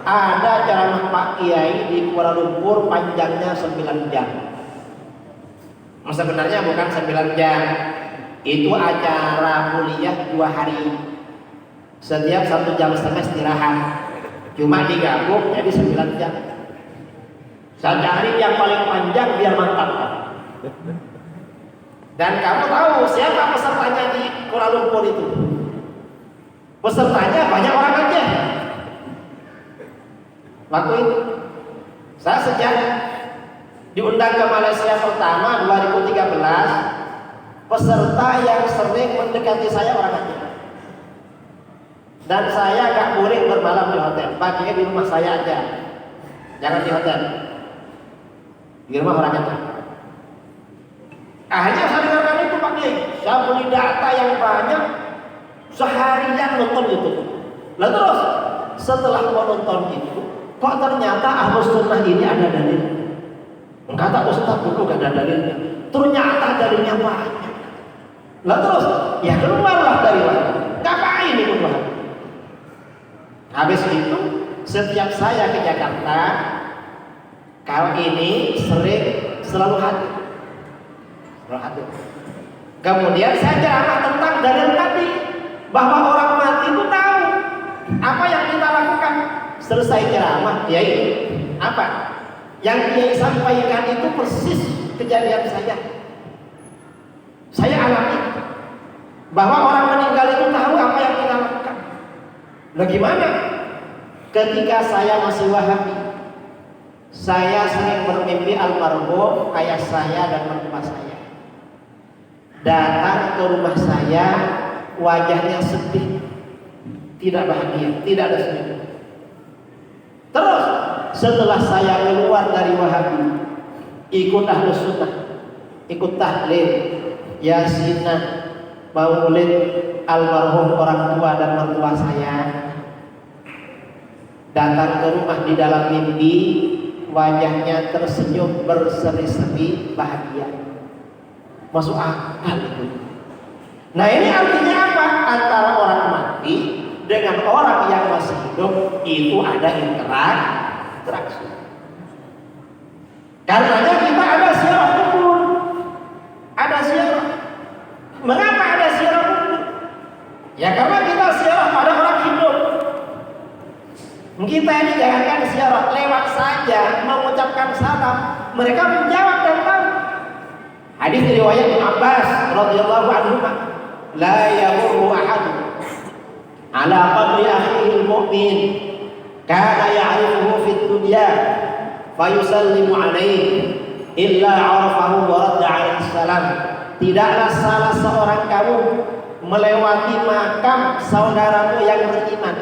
Ada ceramah Pak Kiai di Kuala Lumpur panjangnya 9 jam. Sebenarnya bukan 9 jam. Itu acara kuliah 2 hari. Setiap 1,5 jam istirahat. Cuma digabung jadi 9 jam. Saya cari yang paling panjang biar mantap. Dan kamu tahu siapa pesertanya di Kuala Lumpur itu? Pesertanya banyak orang Aceh. Waktu itu saya sejak diundang ke Malaysia pertama 2013, peserta yang sering mendekati saya orang Aceh. Dan saya gak boleh bermalam di hotel, paginya di rumah saya aja, jangan di hotel, di rumah orang Aceh. Akhirnya saya dengarkan itu Pak Kiai, saya beli data yang banyak, seharian nonton YouTube. Lalu terus setelah menonton itu, kok ternyata Ahlus Sunnah ini ada dalil. Kata Ustaz dulu gak ada dalilnya, ternyata dalilnya banyak. Lalu terus ya keluarlah dari Wahabi. Ngapain ikut Wahabi? Habis itu setiap saya ke Jakarta, kali ini selalu hadir. Kemudian saya ceramah tentang dalil tadi, bahwa orang mati itu tahu apa yang kita lakukan. Selesai ceramah, ya itu apa Yang dia sampaikan itu persis kejadian saya. Saya alami bahwa orang meninggal itu tahu apa yang kita lakukan. Nah gimana? Ketika saya masih Wahabi, saya sering bermimpi almarhum ayah saya dan mertua saya datang ke rumah saya, wajahnya sedih, tidak bahagia, tidak ada senyum. Terus setelah saya keluar dari Wahabi, ikut Ahlus Sunnah, ikut tahlil, yasinan, maulid almarhum orang tua dan mertua saya, datang ke rumah di dalam mimpi, wajahnya tersenyum berseri-seri bahagia. Masuk akal itu. Nah ini artinya apa? Antara orang mati dengan orang yang masih hidup itu ada interaksi. Karenanya kita ada ziarah kubur, ada ziarah. Mengapa ada ziarah kubur? Ya karena kita ziarah pada orang hidup. Kita ini jangankan ziarah, lewat saja mengucapkan salam, mereka menjawab dan tahu. Hadis riwayat Ibnu Abbas radhiyallahu anhu, la yamurru ahad ala qabri akhihi al-mu'min kana ya'rifuhu fid dunya fayusallimu alaihi illa 'arafahu wa radda 'alaihi salam. Tidaklah salah seorang kamu melewati makam saudaramu yang beriman,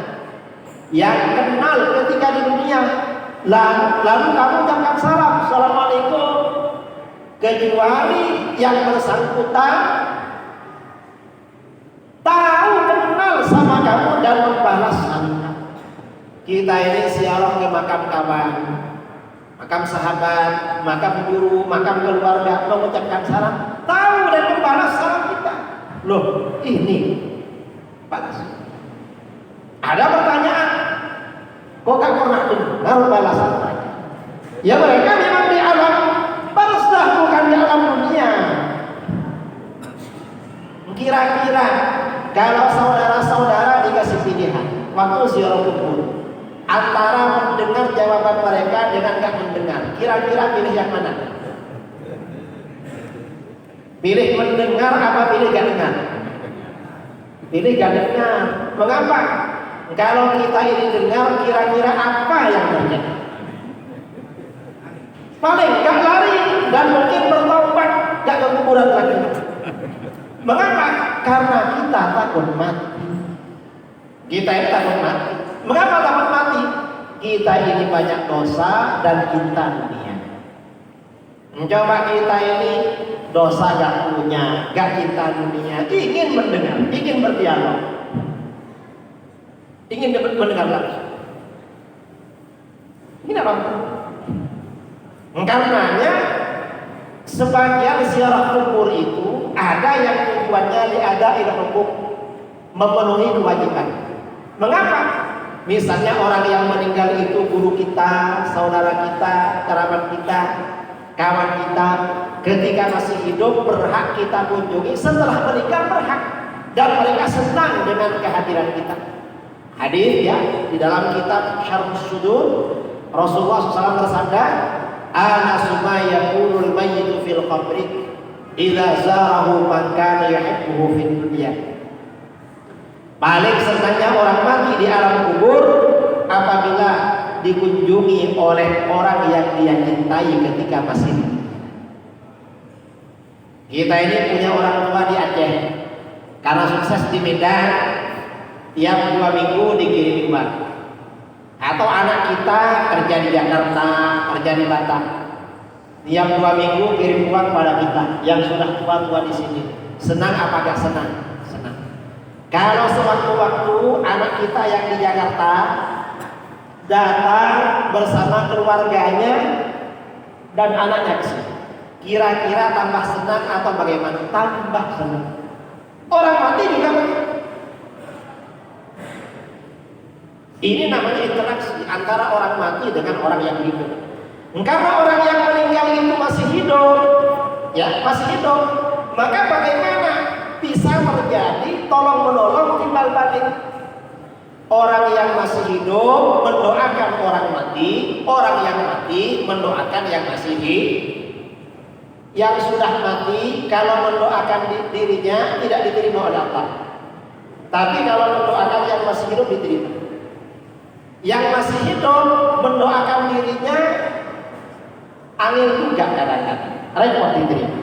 yang kenal ketika di dunia, lalu kamu ucapkan salam, assalamualaikum, kecuali yang bersangkutan tahu kenal sama kamu dan membalas salam. Kita ini ziarah ke makam kawan, makam sahabat, makam guru, makam keluarga, mengucapkan salam, tahu dan membalas salam kita. Loh, ini bagus. Ada pertanyaan, kok gak pernah dengar balasan mereka? Ya mereka memang di alam barzakh, bukan di alam dunia. Kira-kira kalau saudara-saudara dikasih pilihan waktu ziarah kubur antara mendengar jawaban mereka dengan gak mendengar, kira-kira pilih yang mana? Pilih mendengar apa pilih gak dengar? Pilih gak dengar. Mengapa? Kalau kita ini dengar, kira-kira apa yang terjadi? Paling gak lari dan mungkin bertaubat, gak ke kuburan lagi. Mengapa? Karena kita takut mati. Kita ini takut mati. Mengapa takut mati? Kita ini banyak dosa dan cinta dunia. Coba kita ini dosa gak punya, gak cinta dunia, ingin mendengar, ingin berdialog, ingin mendengar lagi. Ini apa? Karenanya sebagian ziarah kubur itu ada yang tujuannya li'ada'il huquq, memenuhi kewajiban. Mengapa? Misalnya orang yang meninggal itu guru kita, saudara kita, kerabat kita, kawan kita, ketika masih hidup berhak kita kunjungi, setelah meninggal berhak, dan mereka senang dengan kehadiran kita. Hadis ya di dalam kitab Syarhus Sudur, Rasulullah SAW bersabda, ana summa yaqulul mayyitu fil qabri idza zarahu man kana yuhibbuhu fid dunya. Paling senangnya orang mati di alam kubur apabila dikunjungi oleh orang yang dia cintai ketika masih hidup. Kita ini punya orang tua di Aceh, karena sukses di Medan, tiap 2 minggu dikirim uang. Atau anak kita kerja di Jakarta, kerja di Batam, tiap 2 minggu kirim uang pada kita yang sudah tua-tua di sini. Senang apa gak senang? Senang. Kalau sewaktu-waktu anak kita yang di Jakarta datang bersama keluarganya dan anaknya ke sini, kira-kira tambah senang atau bagaimana? Tambah senang. Orang mati juga begitu. Ini namanya interaksi antara orang mati dengan orang yang hidup. Karena orang yang meninggal itu masih hidup, ya masih hidup, maka bagaimana bisa terjadi tolong menolong timbal balik? orang yang masih hidup mendoakan orang mati, orang yang mati mendoakan yang masih hidup. Yang sudah mati kalau mendoakan dirinya tidak diterima oleh Allah. Tapi kalau mendoakan yang masih hidup diterima. Yang masih hidup mendoakan dirinya angin juga kadang-kadang repot diterima.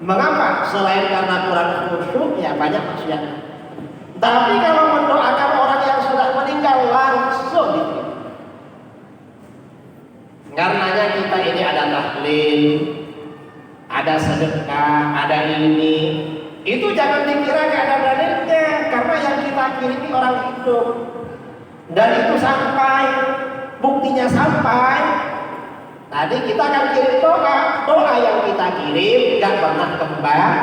Mengapa? Selain karena kurang khusyuk, ya banyak maksiat. Tapi kalau mendoakan orang yang sudah meninggal langsung diterima. Karenanya kita ini ada tahlil, ada sedekah, ada ini. Itu jangan dikira gak ada dalilnya, karena yang kita kirimi orang hidup. Dan itu sampai, buktinya sampai. Tadi kita akan kirim doa yang kita kirim gak pernah kembali.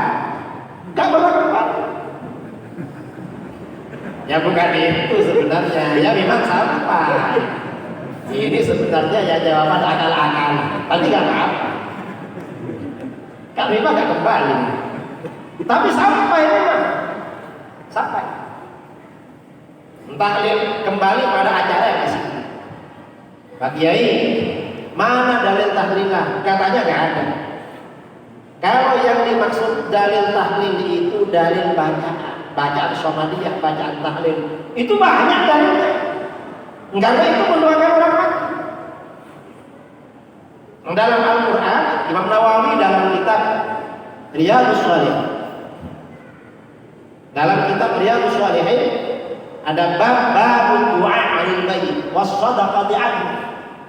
Ya bukan itu sebenarnya, ya memang sampai. Ini sebenarnya ya jawaban akal-akal, tapi gak apa-apa. Kan memang gak kembali. Tapi sampai memang. Sampai. Entah kembali pada acara yang disini. Pak Kiai, mana dalil tahlilah? Katanya gak ada. Kalau yang dimaksud dalil tahlil itu dalil bacaan somadiyah, bacaan tahlil. Itu banyak dalilnya. Karena itu mendoakan orang mati. Dalam Al-Quran, Imam Nawawi dalam kitab Riyadhus Shalihin, dalam kitab Riyadhus Shalihin ada bab doa 'anil mayyit was shadaqati 'anhu,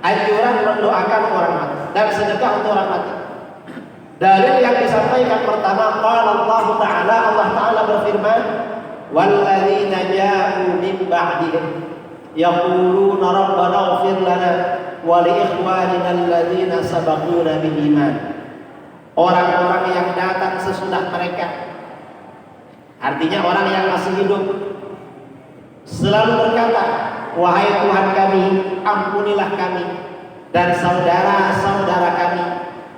anjuran mendoakan orang mati dan sedekah untuk orang mati. Dalil yang disampaikan pertama, qala Allah Ta'ala berfirman, walladzina ja'u min ba'dihim yaquluna rabbana ighfir lana wa li ikhwanina alladzina sabaquna bil iman. Orang-orang yang datang sesudah mereka, artinya orang yang masih hidup, selalu berkata, wahai Tuhan kami, ampunilah kami dan saudara-saudara kami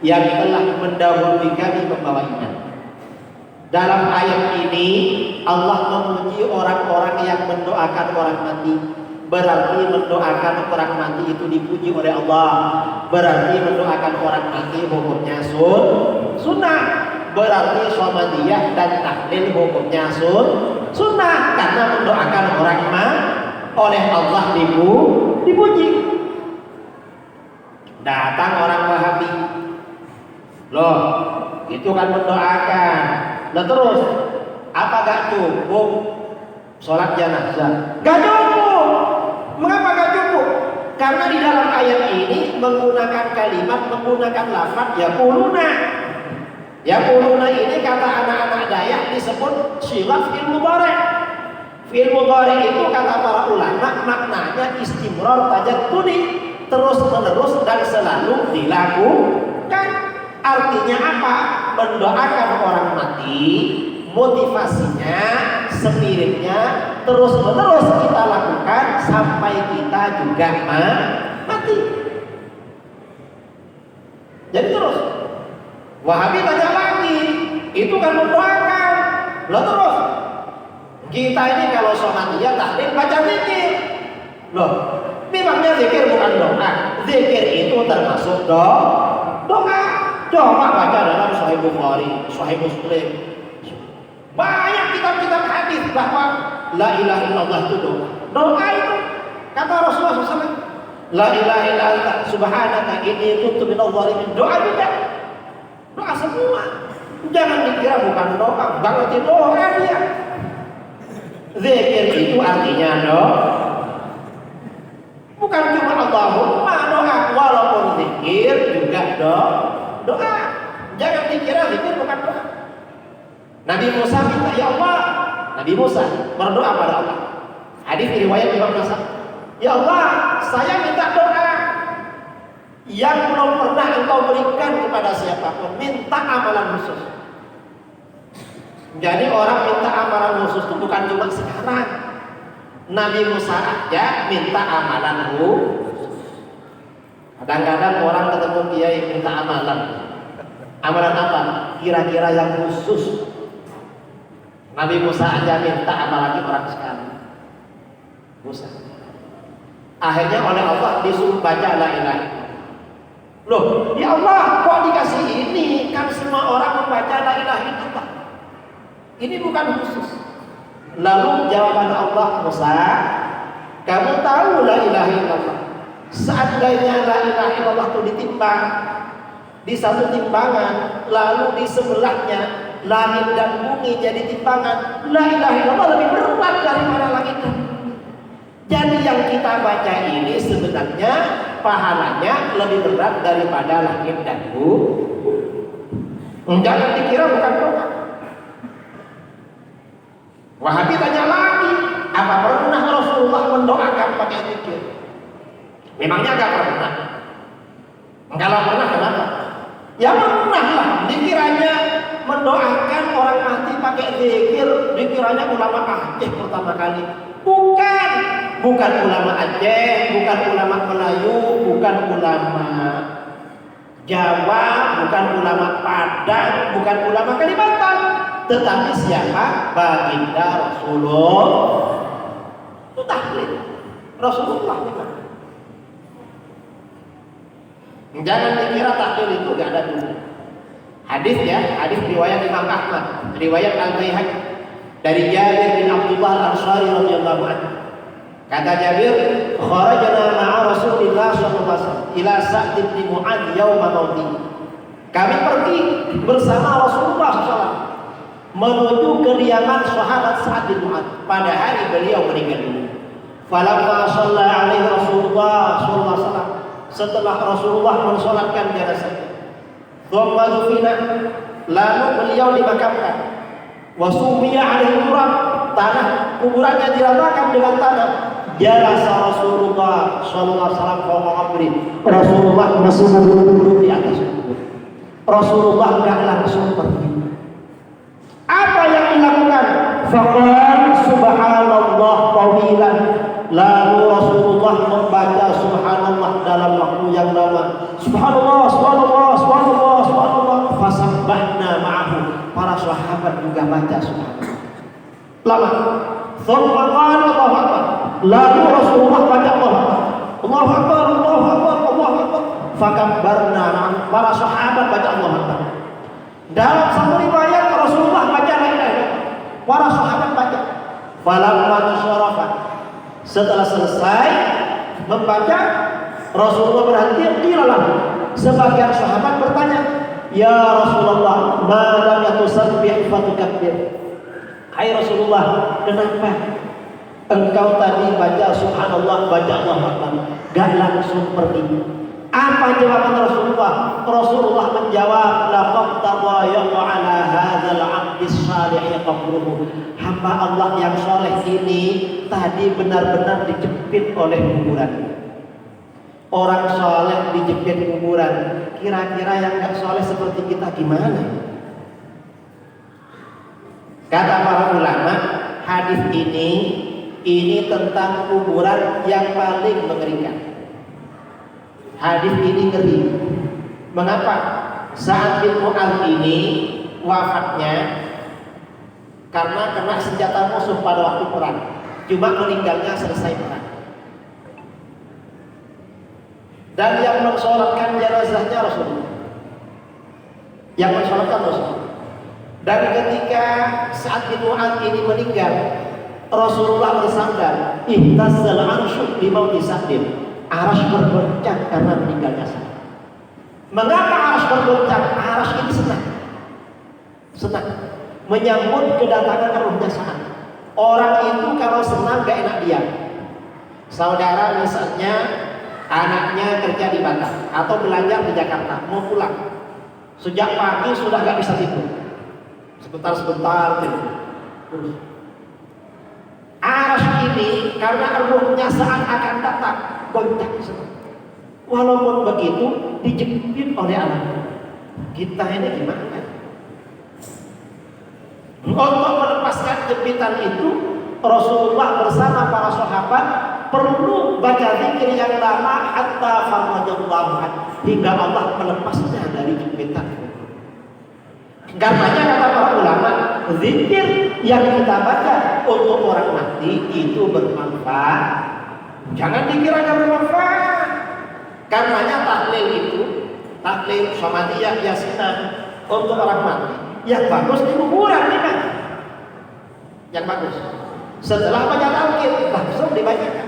yang telah mendahului kami membawa iman. Dalam ayat ini Allah memuji orang-orang yang mendoakan orang mati. Berarti mendoakan orang mati itu dipuji oleh Allah. Berarti mendoakan orang mati hukumnya sunnah. Berarti somadiyah dan tahlil hukumnya sunnah. Karena mendoakan orang mati oleh Allah dipuji. Datang orang Wahabi, loh itu kan mendoakan. Lah terus apa gak cukup sholat jenazah? Gak cukup. Mengapa gak cukup? Karena di dalam ayat ini menggunakan kalimat, menggunakan lafaz yaquluna. Yaquluna ini kata anak-anak Dayak disebut silaf fi'il mudhari'. Fi'il mudhari' itu kata para ulama maknanya istimrar tajaddudi, terus menerus dan selalu dilakukan. Artinya apa? Mendoakan orang mati, motivasinya, spiritnya terus menerus kita lakukan sampai kita juga mati. Jadi terus Wahabi tanya lagi, itu kan mendoakan. Loh terus kita ini kalau sholatiyah tahlil baca zikir. Loh memangnya zikir bukan doa? Zikir itu termasuk doa. Coba baca dalam Sahih Bukhari, Sahih Muslim. Banyak kitab-kitab hadis bahwa la ilaha illallah itu doa. Doa itu kata Rasulullah SAW, la ilaha illallah subhanaka inni kuntu minadh dhalimin. Doa juga. Doa semua. Jangan dikira bukan doa, berarti doa dia. Zikir itu artinya doa. Bukan cuma Allahumma doa, walaupun zikir juga doa. Jangan dikira zikir bukan doa. Nabi Musa minta, ya Allah, Nabi Musa berdoa pada Allah. Hadis riwayat Imam Nasai. Ya Allah, saya minta doa yang belum pernah engkau berikan kepada siapapun. Minta amalan khusus. Jadi orang minta amalan khusus itu bukan cuma sekarang. Nabi Musa aja minta amalan khusus. Kadang-kadang orang ketemu kiai minta amalan. Amalan apa? Kira-kira yang khusus. Nabi Musa aja minta, apalagi orang sekarang. Musa. Akhirnya oleh Allah disuruh baca la ilaha illallah. Loh, ya Allah, kok dikasih ini? Kan semua orang membaca la ilaha illallah. Ini bukan khusus. Lalu jawaban Allah, Musa, kamu tahu la ilaha illallah. Seandainya la ilaha illallah itu ditimbang di satu timbangan, lalu di sebelahnya langit dan bumi jadi timbangan, la ilaha illallah lebih berat daripada langit dan bumi. Jadi yang kita baca ini sebenarnya pahalanya lebih berat daripada langit dan bumi. Jangan dikira bukan doa. Wahabi tanya lagi, apa pernah Rasulullah mendoakan pakai zikir? Memangnya enggak pernah? Kalau pernah kenapa? Ya pernah lah. Dikiranya mendoakan orang mati pakai zikir, dikiranya ulama Aceh pertama kali. Bukan ulama Aceh, bukan ulama Melayu, bukan ulama Jawa, bukan ulama Padang, bukan ulama Kalimantan, tetapi siapa? Baginda Rasulullah. Itu tahlil Rasulullah. Jangan dikira tahlil itu gak ada dulu. Hadis ya, hadis riwayat Imam Ahmad, riwayat Al-Baihaqi dari Jabir bin Abdullah Al-Ansari radhiyallahu anhu. Kata Jabir, kharajna ma'a Rasulillah sallallahu alaihi wasallam ila Sa'd bin Mu'adz yauma mauti. Kami pergi bersama Rasulullah SAW menuju kediaman sahabat Sa'd bin Mu'adz pada hari beliau meninggal dunia. Falamma shalla alaihi Rasulullah sallallahu alaihi wasallam, setelah Rasulullah mensolatkan jenazahnya, thumma dufina, lalu beliau dimakamkan, wa sumiya alaihi turab, tanah kuburannya diratakan dengan tanah. Jalasa Rasulullah sallallahu alaihi wasallam fawqa qabri. Rasulullah masih duduk di atas kubur. Rasulullah enggak langsung pergi. Apa yang dilakukan? Faqala subhanallah tawilan. Lalu Rasulullah membaca subhanallah dalam waktu yang lama. Subhanallah, subhanallah, subhanallah, subhanallah. Fasabbahna ma'ahu. Para sahabat juga baca subhanallah. Lama. Thumma qala Allahu akbar. Lalu Rasulullah baca Allahu akbar. Allahu akbar, Allahu akbar, Allahu akbar. Fakabbarna ma'ahu. Para sahabat baca Allahu akbar. Dalam satu riwayat Rasulullah baca la ilaha illallah. Para sahabat baca. Falamma syarafa. Setelah selesai membaca, Rasulullah berhenti. Qilalah, sebagian sahabat bertanya, ya Rasulullah, ma lam tusabbih fa tukabbir. Hai Rasulullah, kenapa engkau tadi baca subhanallah, baca Allahu akbar, gak langsung pergi? Apa jawaban Rasulullah? Rasulullah menjawab, laqad tadayyaqa ala hadzal 'abdis salih qabruhu. Hamba Allah yang soleh ini tadi benar-benar dijepit oleh kuburan. Orang soleh dijepit kuburan. Kira-kira yang gak soleh seperti kita gimana? Kata para ulama, hadis ini tentang kuburan yang paling mengerikan. Hadis ini ngeri. Mengapa? Sa'd bin Mu'adz ini wafatnya karena kena senjata musuh pada waktu perang. Cuma meninggalnya selesai perang. Dan yang mensolatkan jenazahnya Rasulullah. Yang mensolatkan Rasulullah. Dan ketika Sa'd bin Mu'adz ini meninggal, Rasulullah bersabda, ihtazzal 'arsy bi mauti Sa'd. Arasy bergoncang karena meninggalnya Sa'd. Mengapa arasy bergoncang? Arasy ini senang menyambut kedatangan ruhnya Sa'd. Orang itu kalau senang gak enak diam. Saudara misalnya anaknya kerja di Batam atau belajar di Jakarta, mau pulang, sejak pagi sudah gak bisa tidur, sebentar tidur. Arasy ini karena ruhnya Sa'd akan datang, goncang semua. Walaupun begitu dijepit oleh anak. Kita ini gimana? Untuk melepaskan jepitan itu, Rasulullah bersama para sahabat perlu baca zikir yang lama hatta farajallahu anhu, hingga Allah melepasnya dari jepitan. Karenanya kata para ulama, zikir yang kita baca untuk orang mati itu bermanfaat. Jangan dikira nggak bermanfaat. Karenanya tahlil Samadiyah Yasinan untuk orang mati yang bagus di kuburan nih kan, yang bagus. Setelah baca talqin langsung dibacakan.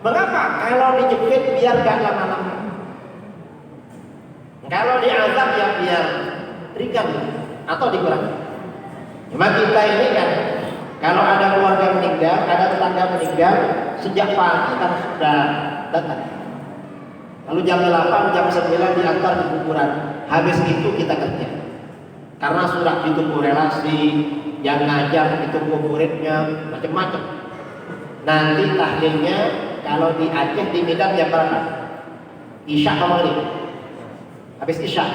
Mengapa? Kalau dijepit biar gak lama-lama. Kalau diazab ya biar ringan atau dikurangi. Cuma kita ini kan, kalau ada keluarga meninggal, ada tetangga meninggal, sejak pagi kan sudah datang. Lalu jam 8, jam 9 diantar di kuburan. Habis itu kita kerja. Karena sudah ditunggu relasi, yang ngajar ditunggu muridnya, macam-macam. Nanti tahlilnya kalau di Aceh di Medan jam berapa? Isya atau maghrib? Habis Isya.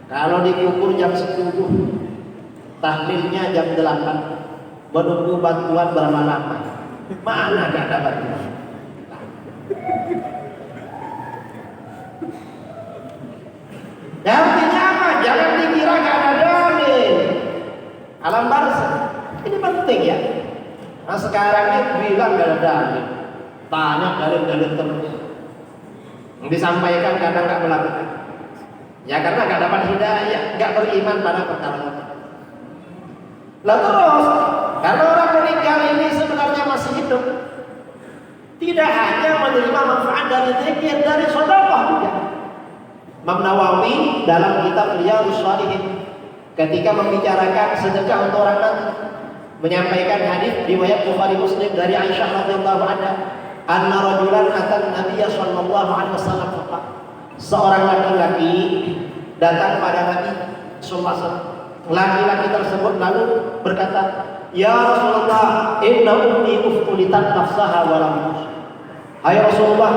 Kalau dikubur jam 10, tahlilnya jam 8. Menunggu bantuan berapa lama? Mana gak ada bantuan? Artinya apa? Jangan dikira gak ada dalil. Alam barzakh ini penting ya. Nah sekarang ini bilang gak ada dalil, banyak dalil-dalil terus yang disampaikan kadang gak melakukan. Ya karena gak dapat hidayah, gak beriman pada perkara itu. Lalu terus, karena orang meninggal ini sebenarnya masih hidup, tidak hanya menerima manfaat dari zikir, dari sedekah juga. Imam Nawawi dalam kitab Riyadhus Shalihin ketika membicarakan sedekah untuk orang mati menyampaikan hadis riwayat Bukhari Muslim dari Aisyah radhiyallahu anha, anna rajulan atan Nabiy sallallahu alaihi wasallam faqala, seorang laki-laki datang pada Nabi sallallahu alaihi wasallam. Laki-laki tersebut lalu berkata, "Ya Rasulullah, inna ummi uftulitat nafsaha wa lam tusib." Hai Rasulullah,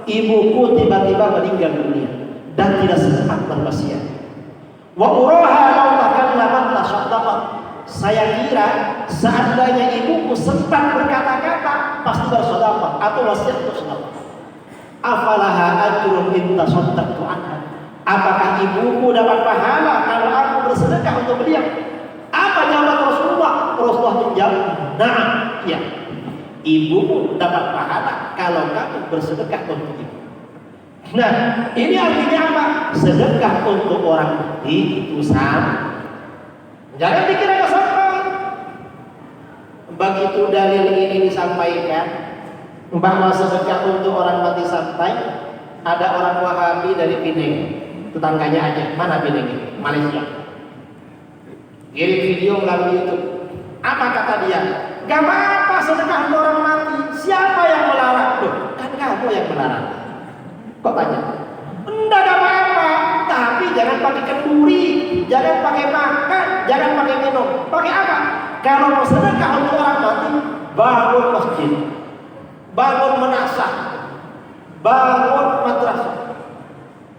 ibuku tiba-tiba meninggal dunia dan tidak sempat berwasiat. Wa uraha law takallamat tasaddaqat. Saya kira seandainya ibuku sempat berkata-kata pasti bersedekah atau wasiat untuk sedekah. Afalaha ajrun in tasaddaqtu anha. Apakah ibuku dapat pahala kalau aku bersedekah untuk beliau? Apa jawab Rasulullah? Rasulullah menjawab, "Nah, iya. Ibumu dapat pahala kalau kamu bersedekah untuk ibu." Nah, ini artinya apa? Sedekah untuk orang mati itu sama. Jangan dikira kesombong. Begitu dalil ini disampaikan bahwa sedekah untuk orang mati sampai, ada orang Wahabi dari Pinang, tetangganya aja. Mana Pinang ini? Malaysia. Kirim video melalui YouTube. Apa kata dia? Gak apa-apa sedekah untuk orang mati. Siapa yang melarang? Loh, kan kamu yang melarang. Kok tanya? Enggak, gak apa-apa. Tapi jangan pakai kenduri, jangan pakai makan, jangan pakai minum. Pakai apa? Kalau mau sedekah untuk orang mati, bangun masjid, bangun menasah, bangun madrasah.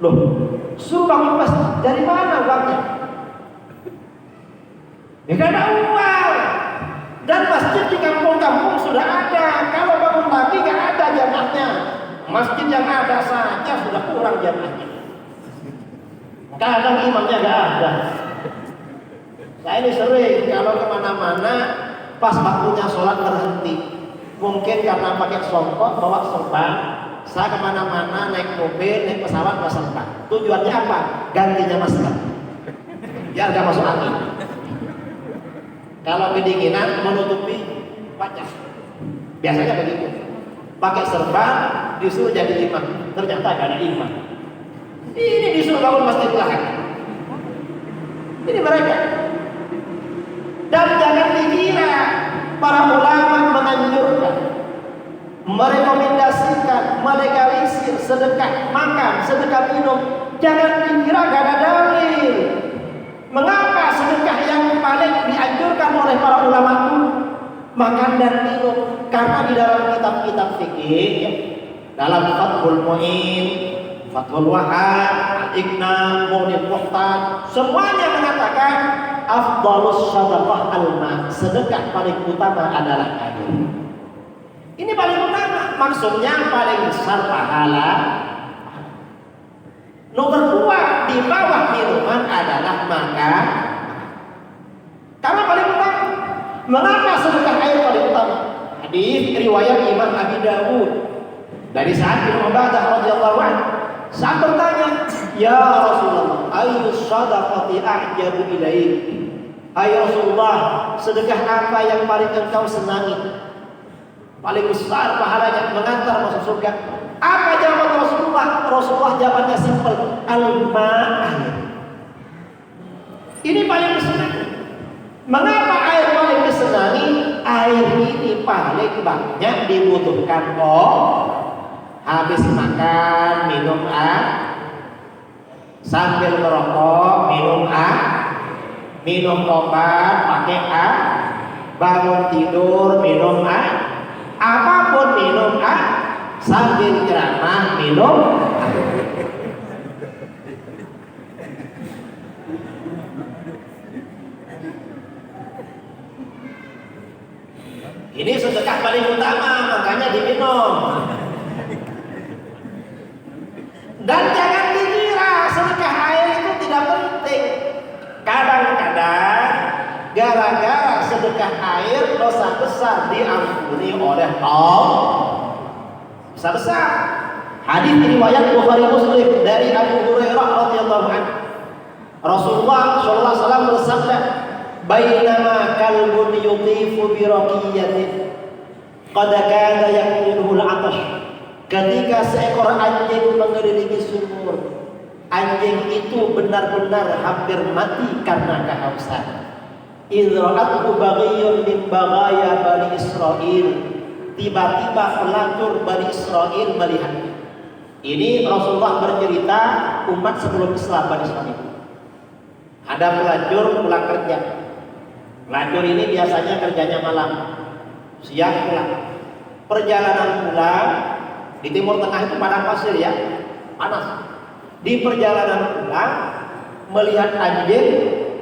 Loh, suruh bangun masjid. Dari mana uangnya? Ya gak ada uang. Dan masjid di kampung-kampung sudah ada. Kalau bangun lagi gak ada jamaahnya. Masjid yang ada saja sudah kurang jamaahnya. Kadang imamnya gak ada. Saya ini sering kalau kemana-mana pas waktunya sholat berhenti. Mungkin karena pakai songkok bawa serban. Saya kemana-mana naik mobil, naik pesawat bawa serban. Tujuannya apa? Gantinya masker biar gak masuk angin. Kalau kedinginan menutupi wajah. Biasanya begitu. Pakai serban disuruh jadi imam. Ternyata gak ada imam. Ini disuruh bangun masjid lahan. Ini mereka. Dan jangan dikira para ulama menganjurkan, merekomendasikan, melegalisir sedekah makan, sedekah minum. Jangan dikira gak ada dalil. Mengapa sedekah yang paling dianjurkan oleh para ulama itu makan dan minum? Karena di dalam kitab-kitab fikih, ya, dalam Fathul Mu'in, Fathul Wahab, Al-Iqna, Mu'nil Muhtar, semuanya mengatakan afdalus sadaqah al-ma, sedekah paling utama adalah air. Ini paling utama, maksudnya paling besar pahala. Nomor 2 di bawah minuman adalah makan. Karena paling utama. Mengapa sedekah air paling utama? Hadis riwayat Imam Abi Dawud dari Sa'ad bin Ubadah radhiyallahu anhu. Sa'ad bertanya, "Ya Rasulullah, ayyu shadaqati a'jabu ilaik?" Hai Rasulullah, sedekah apa yang paling engkau senangi? Paling besar pahalanya, mengantar masuk surga. Apa jawaban Rasulullah? Rasulullah jawabannya simpel, al-ma'. Ini paling disenangi. Mengapa air paling disenangi? Air ini paling banyak dibutuhkan. Habis makan minum air, sambil merokok minum air, minum obat pakai air, bangun tidur minum air, apapun minum air, sambil ceramah minum air. Ini sedekah paling utama, makanya diminum. Dan jangan dikira sedekah air itu tidak penting. Kadang-kadang gara-gara sedekah air dosa besar diampuni oleh Allah. Besar-besar. Hadis riwayat Bukhari Muslim dari Abu Hurairah radhiyallahu anhu. Rasulullah sallallahu alaihi wasallam bersabda, "Bainama kalbun yutifu bi raqiyatin qad kana yakuluhu al-'atash." Ketika seekor anjing mengelilingi sumur, anjing itu benar-benar hampir mati karena kehausan. Idra'athu baghiyun min baghaya Bani Israil. Tiba-tiba pelacur Bani Israil melihat. Ini Rasulullah bercerita umat sebelum Islam Bani Israil. Ada pelacur pulang kerja. Pelacur ini biasanya kerjanya malam, siang pulang. Perjalanan pulang, di Timur Tengah itu padang pasir ya, panas. Di perjalanan pulang melihat anjing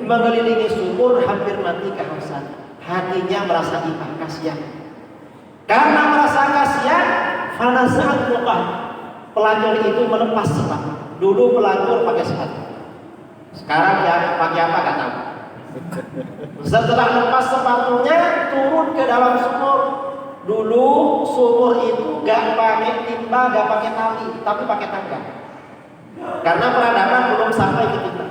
mengelilingi sumur hampir mati kehausan. Hatinya merasa iba, kasihan. Karena merasa kasihan, fanaza'at luqah. Pelacur itu melepas sepatu. Dulu pelacur pakai sepatu. Sekarang ya pakai apa gak tahu. Setelah lepas sepatunya, turun ke dalam sumur. Dulu sumur itu gak pakai timba, gak pakai tali, tapi pakai tangga. Karena peradaban belum sampai ke timba.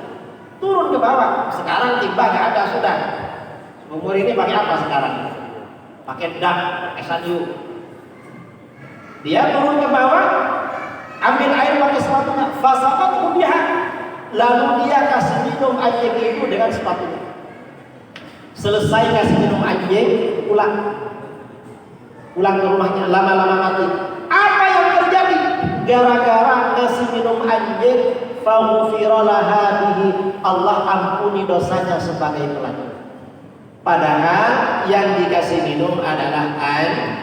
Turun ke bawah. Sekarang timba gak ada sudah. Sumur ini pakai apa sekarang? Pakai dak, pakai salju. Dia turun ke bawah, ambil air pakai sepatunya. Fasaqat biha. Lalu dia kasih minum anjing itu dengan sepatunya. Selesai kasih minum anjing, pulang ke rumahnya, lama-lama mati. Apa yang terjadi? Gara-gara ngasih minum anjing, faghfira laha bihi, Allah ampuni dosanya sebagai pelacur. Padahal yang dikasih minum adalah air.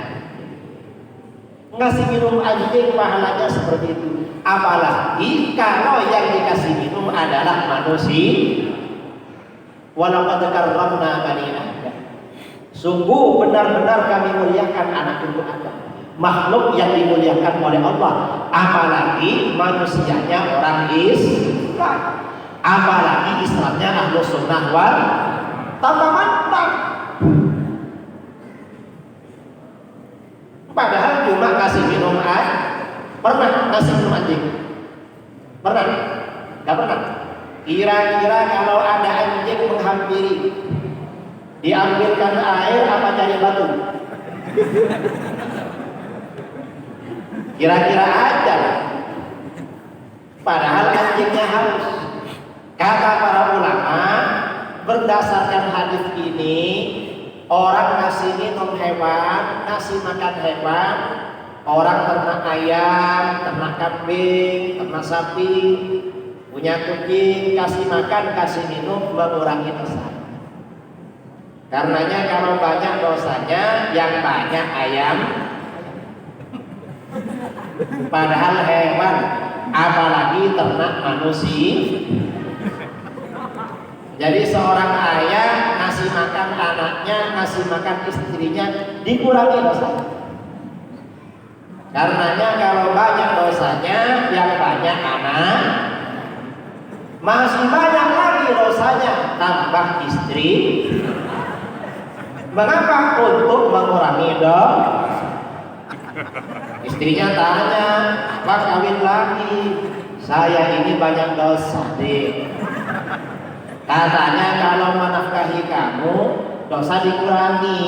Ngasih minum anjing pahalanya seperti itu. Apalagi kalau yang dikasih minum adalah manusia. Walaqad karramna bani Adam. Sungguh benar-benar kami muliakan anak cucu Adam, makhluk yang dimuliakan oleh Allah. Apalagi manusianya orang Islam, apalagi Islamnya Ahlus Sunnah wal tambah mantap. Padahal cuma kasih minum air. Pernah kasih minum anjing? Pernah? Gak pernah. Kira-kira kalau ada anjing menghampiri, diambilkan air apa cari batu? Kira-kira aja. Padahal anjingnya haus. Kata para ulama, berdasarkan hadis ini, orang ngasih minum hewan, ngasih makan hewan, orang ternak ayam, ternak kambing, ternak sapi, punya kucing, kasih makan, kasih minum, mengurangi dosa. Karenanya kalau banyak dosanya, yang banyak ayam. Padahal hewan, apalagi ternak manusia. Jadi seorang ayah ngasih makan anaknya, ngasih makan istrinya, dikurangi dosa. Karenanya kalau banyak dosanya, yang banyak anak. Masih banyak lagi dosanya, tambah istri. Mengapa? Untuk mengurangi dosa. Istrinya tanya, apa kawin lagi? Saya ini banyak dosa deh. Katanya kalau menafkahi kamu dosa dikurangi.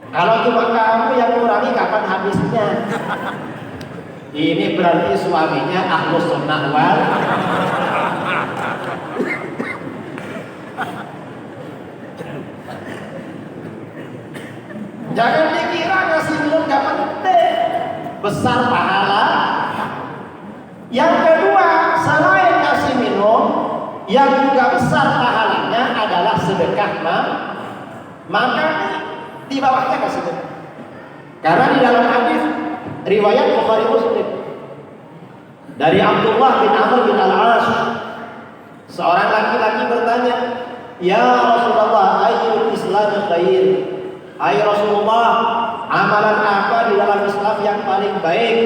Kalau cuma kamu yang kurangi kapan habisnya? Ini berarti suaminya ahlus sunnah wal. Jangan dikira ngasih minum gak penting, besar pahala. Yang kedua, selain ngasih minum, yang juga besar pahalanya adalah sedekah maka di bawahnya kasih sedekah. Karena di dalam hadis riwayat Bukhari Muslim dari Abdullah bin Amr bin Al-As, seorang laki-laki bertanya, "Ya Rasulullah, ayyul Islam khair?" Hai Rasulullah, amalan apa di dalam Islam yang paling baik,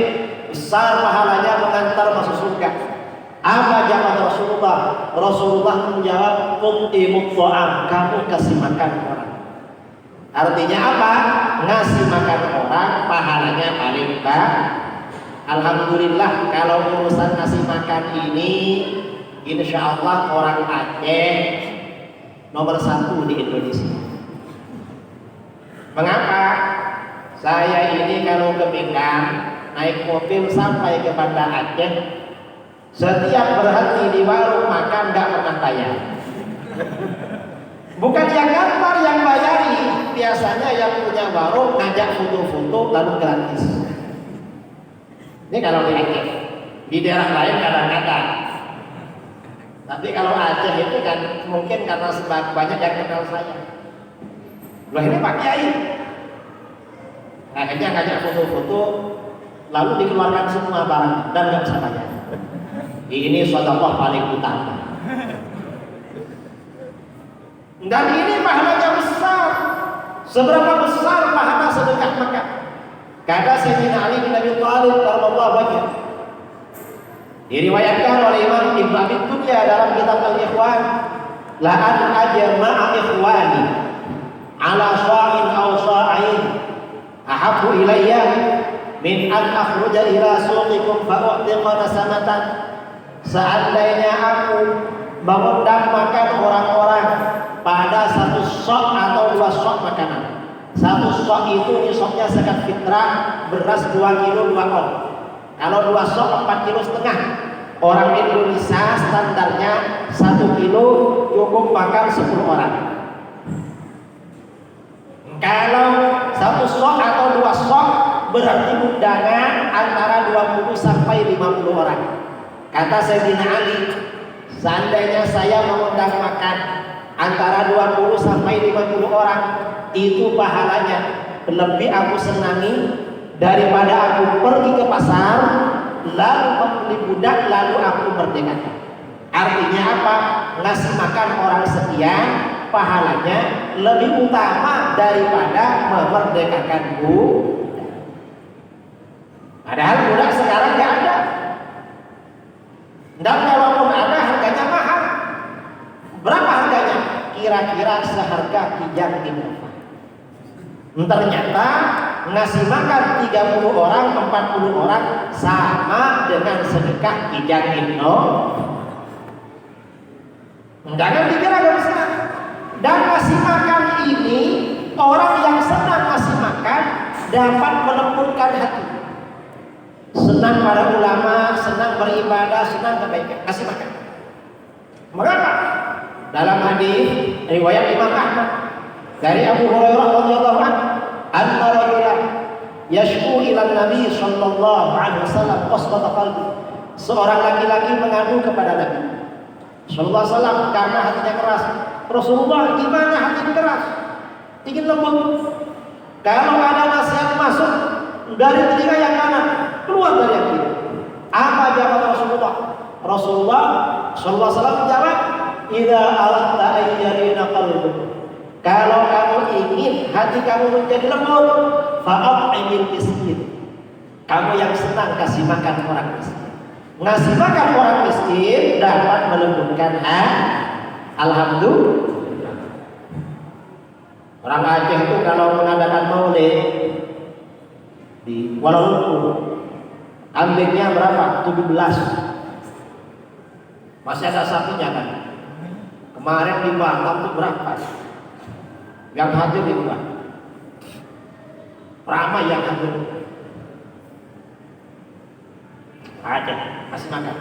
besar pahalanya mengantar masuk surga? Apa jawab Rasulullah? Rasulullah menjawab, "Tu'imut ta'am," kamu kasih makan orang. Artinya apa? Ngasih makan orang pahalanya paling banyak. Alhamdulillah kalau urusan ngasih makan ini, insya Allah orang Aceh nomor 1 di Indonesia. Mengapa? Saya ini kalau ke Medan naik mobil sampai ke Banda Aceh, setiap berhenti di warung makan gak pernah bayar. Bukan yang ngantar yang bayari, biasanya yang punya warung ngajak foto-foto lalu gratis. Ini kalau di Aceh. Di daerah lain kadang-kadang. Tapi kalau Aceh itu kan mungkin karena sebab banyak yang kenal saya. Loh ini Pak Kiai. Akhirnya ngajak foto-foto lalu dikeluarkan semua barang dan nggak bisa bayar. Ini sedekah paling utama. Dan ini pahalanya besar. Seberapa besar pahala sedekah makan? Kata Sayyidina Ali bin Abi Thalib radhiyallahu anhu, diriwayatkan oleh Imam Ibnu Abi Dunya dalam kitab Al-Ikhwan, la an ajma'a ikhwani ala sha'in aw sha'in ahabbu ilayya min an akhruja ila suqikum fa u'tiqa nasamatan. Seandainya aku mengundang makan orang-orang pada satu sok atau 2 sok makanan. Satu sok itu nisabnya zakat fitrah, beras 2 kilo 2 on. Kalau 2 sok 4 kilo setengah. Orang Indonesia standarnya 1 kilo cukup makan 10 orang. Kalau 1 sok atau 2 sok berarti undangan antara 20 sampai 50 orang. Kata Sayyidina Ali, seandainya saya mengundang makan antara 20 sampai 50 orang, itu pahalanya lebih aku senangi daripada aku pergi ke pasar lalu membeli budak lalu aku merdekakan. Artinya apa? Ngasih makan orang sekian pahalanya lebih utama daripada memerdekakan budak. Padahal budak sekarang gak ada. Dan kalaupun ada harganya mahal. Berapa harganya? Kira-kira seharga kijang Innova. Ternyata ngasih makan 30 orang, 40 orang sama dengan sedekah kijang Innova. Jangan dikira gak bisa. Dan ngasih makan ini, orang yang senang ngasih makan dapat melembutkan hati. Senang para ulama, senang beribadah, senang kebaikan, kasih makan. Mengapa? Dalam hadis riwayat Imam Ahmad dari Abu Hurairah radhiyallahu anhu, anna rajulan yashku ila Nabi sallallahu alaihi wasallam qaswata qalbi. Seorang laki-laki mengadu kepada Nabi sallallahu alaihi wasallam karena hatinya keras. Rasulullah, gimana hati keras? Ingin lembut. Kalau ada nasihat masuk dari telinga yang kanan, keluar dari yang kiri. Apa jawab Rasulullah? Rasulullah sallallahu alaihi wasallam menjawab, "Idza aradta ayyarina qalbuk." Kalau kamu ingin hati kamu menjadi lembut, fa'at'imil miskin. Kamu yang senang kasih makan orang miskin. Ngasih makan orang miskin dapat melembutkan hati. Alhamdulillah. Orang Aceh itu kalau mengadakan maulid di Kuala Lumpur, ambilnya berapa? 17. Masih ada sapinya kan? Kemarin di Batam itu berapa? Yang hadir di Batam. Ramai yang hadir. Aceh masih makan.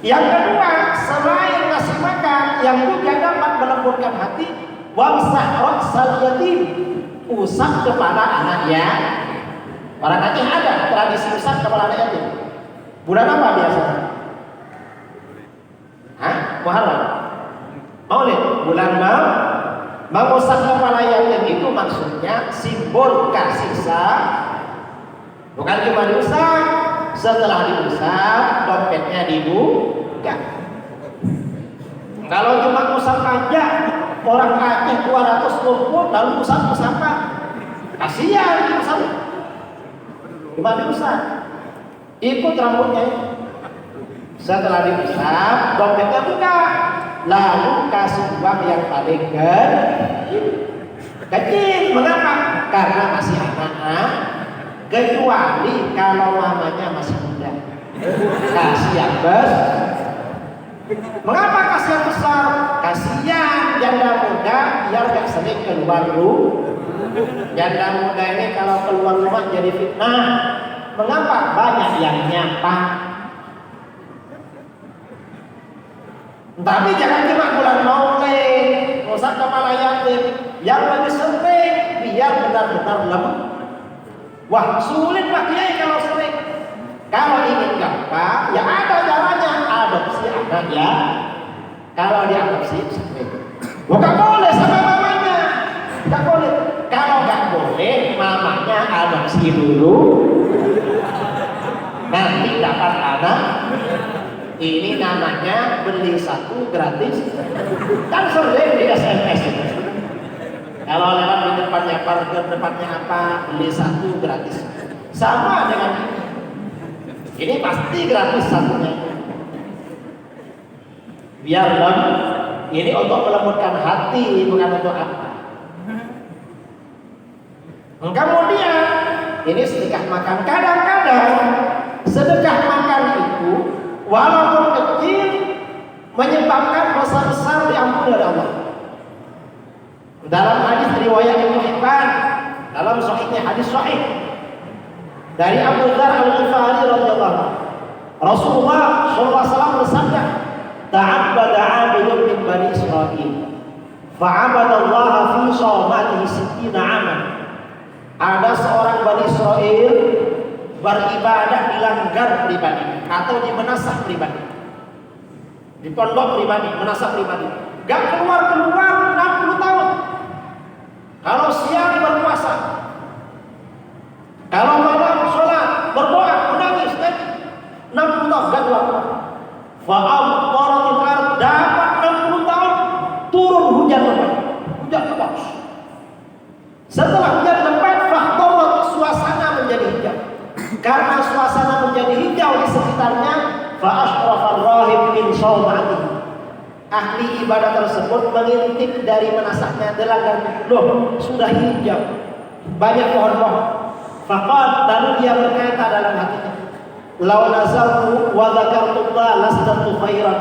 Yang kedua, selain ngasih makan, yang juga dapat melembutkan hati, wamsah raksal yatim, usap kepala anak ya. Orang Aceh ada tradisi usap kepala anak yatim. Bulan apa biasanya? Hah? Muharram. Maulid. Bulan mengusap kepala yatim itu maksudnya simbol kasih sayang. Bukan cuma diusap, setelah diusap dompetnya dibuka. Kalau cuma usap aja, orang Aceh 220 lalu usap-usapan, kasihan diusap. Cuma diusap, ikut rambutnya. Setelah diusap, dompetnya buka, lalu kasih uang yang paling kecil. Mengapa? Karena masih anak-anak. Kecuali kalau mamanya masih muda, kasih yang besar. Mengapa kasih yang besar? Kasihan janda muda biar gak sering keluar rumah. Janda muda ini kalau keluar rumah jadi fitnah. Mengapa? Banyak yang nyapa. Tapi jangan cuma bulan maulid, usap kepala yatim. Yang lebih sering biar benar-benar lemah. Wah, sulit Pak Kiai kalau sering. Kalau ingin gampang, ya ada caranya, adopsi anak ya. Kalau diadopsi sering. Bukan boleh sama mamanya. Enggak boleh. Kalau enggak boleh, mamanya adopsi dulu. Nanti dapat anak. Ini namanya beli satu gratis. Kan sering di SMS itu. Kalau lewat di depannya burger, depannya apa, beli satu gratis. Sama dengan ini. Ini pasti gratis satunya. Biar ini untuk melembutkan hati, bukan untuk apa. Kemudian ini sedekah makan. Kadang-kadang sedekah makan itu walaupun kecil menyebabkan dosa besar diampuni oleh Allah. Dalam hadis riwayat Ibnu Hibban, dalam sahihnya hadis sahih dari Abu Dzar Al-Ghifari radhiyallahu anhu, Rasulullah SAW bersabda, "Ta'abbada 'abdun min Bani Israil, fa'abadallaha fi shawmatihi 60 'aman." Ada seorang Bani Israil beribadah di langgar pribadi atau di menasah pribadi, di pondok pribadi, menasah pribadi, gak keluar-keluar 60 tahun. Kalau siang berpuasa, kalau malam sholat, berdoa, menangis, 60 tahun gak keluar. Fa'amtaratil ard, dapat 60 tahun turun hujan lebat, hujan lebat. Setelah hujan lebat, fahtarat, suasana menjadi hijau. Karena suasana menjadi hijau di sekitarnya, fa'ashrafar rahib min shawmatihi. Ahli ibadah tersebut mengintip dari menasahnya delanggar, loh sudah hijau, banyak pohon-pohon. Faqad, lalu dia berkata dalam hatinya, law nazaltu wa dzakartullah lastantu khairan.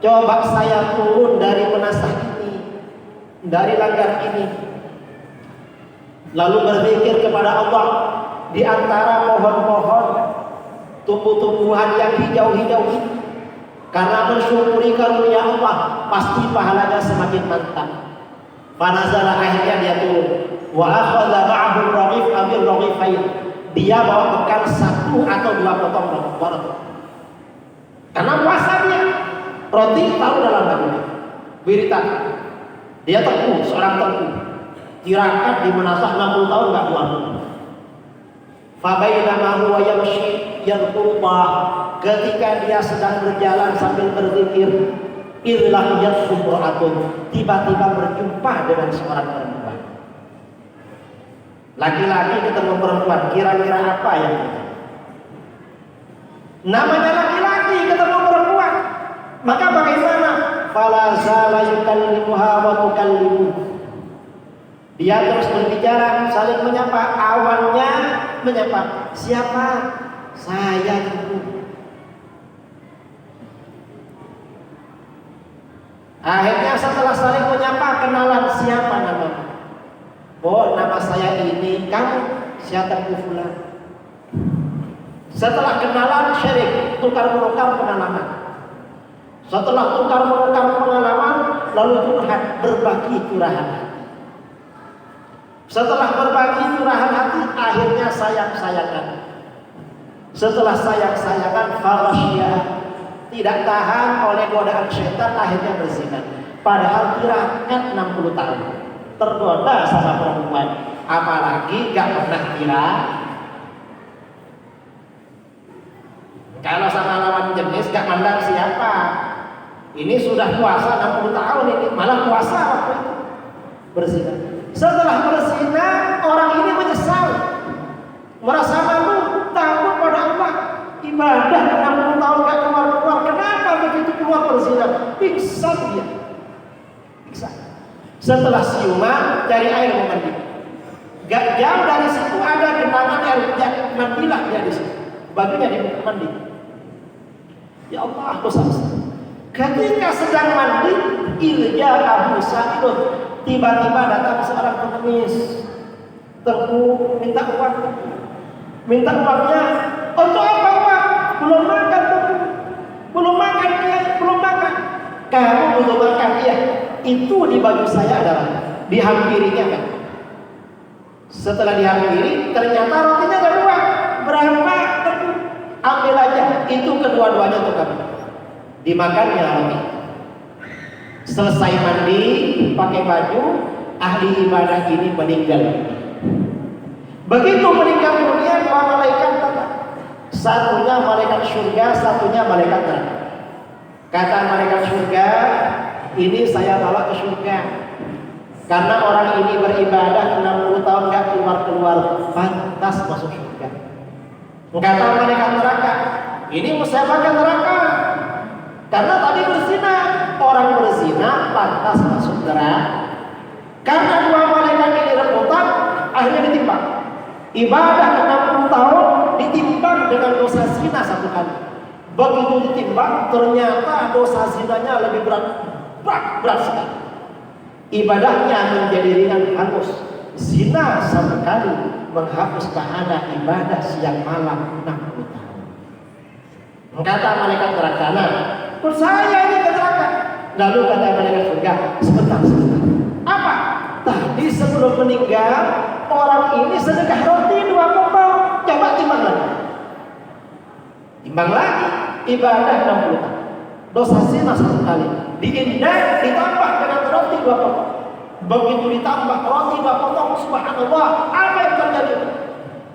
Coba saya turun dari menasah ini, dari langgar ini, lalu berzikir kepada Allah di antara pohon-pohon, tumbuh-tumbuhan yang hijau-hijau ini. Karena mensyukuri karunia Allah, pasti pahalanya semakin mantap. Fanazala, akhirnya dia turun. Wa akhadha ma'ahu raghif amir raghifain. Dia bawa bekal 1 atau 2 potong roti. Karena puasa dia, roti tahu dalam hatinya. Wiritan. Dia teguh, seorang teguh. Tirakat di menasah 60 tahun enggak keluar. Fa bainama huwa yamshi yadhkurullah, ketika dia sedang berjalan sambil berzikir, idlah yadhkur ra'atun, tiba-tiba berjumpa dengan seorang perempuan. Laki-laki ketemu perempuan, kira-kira apa yang terjadi? Namanya laki-laki ketemu perempuan, maka bagaimana? Fala zala yukallimuha wa tukallimu. Dia terus berbicara, saling menyapa. Awalnya menyapa, siapa? Saya Tengku. Akhirnya setelah saling menyapa, kenalan, siapa namamu? Oh, nama saya ini. Kamu? Saya Tengku Fulan. Setelah kenalan, syarik, tukar-menukar pengalaman. Setelah tukar-menukar pengalaman, lalu curhat, berbagi curahan hati. Setelah berbagi curahan hati, akhirnya sayang-sayangan. Setelah sayang-sayangan, farasya, tidak tahan oleh godaan syaitan, akhirnya berzina. Padahal kirakan 60 tahun, tergoda sama perempuan, apalagi gak pernah kira. Kalau sama lawan jenis gak mandang siapa. Ini sudah puasa 60 tahun ini, malah puasa waktu itu berzina. Setelah berzina, orang ini menyesal, merasa malu, takut pada Allah. Ibadah 60 tahun gak keluar-keluar, kenapa begitu keluar berzina? Pingsan dia, pingsan. Setelah siuman, cari air mau mandi. Gak jauh dari situ ada genangan air, mandilah dia di situ. Baginya dia mandi. Ya Allah, dosa besar. Ketika sedang mandi, ilja sa'ilun, tiba-tiba datang seorang pengemis. Tengku minta uang. Minta uangnya untuk apa uang? Belum makan Tengku. Belum makan dia, belum makan. Kamu belum makan dia. Itu di baju saya adalah dihampirinya kan. Setelah dihampiri, ternyata rotinya ada dua. Berapa Tengku? Ambil aja. Itu kedua-duanya untuk kamu. Dimakannya roti. Selesai mandi, pakai baju, ahli ibadah ini meninggal. Begitu meninggal dunia, dua malaikat datang. Satunya malaikat surga, satunya malaikat neraka. Kata malaikat surga, ini saya bawa ke surga. Karena orang ini beribadah 60 tahun gak keluar-keluar, pantas masuk surga. Kata malaikat neraka, ini saya makan neraka. Karena tadi berzina, orang berzina pantas masuk neraka. Karena dua malaikat ini rebutan, akhirnya ditimbang. Ibadah 60 tahun ditimbang dengan dosa zina satu kali. Begitu ditimbang, ternyata dosa zinanya lebih berat sekali. Ibadahnya menjadi ringan hangus. Zina satu kali menghapus pahala ibadah siang malam 60 tahun. Kata malaikat neraka, saya ini ke neraka. Lalu kata malaikat surga, sebentar. Apa? Tadi sebelum meninggal, orang ini sedekah roti 2 potong. Coba timbang lagi. Timbang lagi. Ibadah 60 tahun. Dosa zina 1 kali. Diindek, ditambah dengan roti 2 potong. Begitu ditambah roti 2 potong, subhanallah, apa yang terjadi?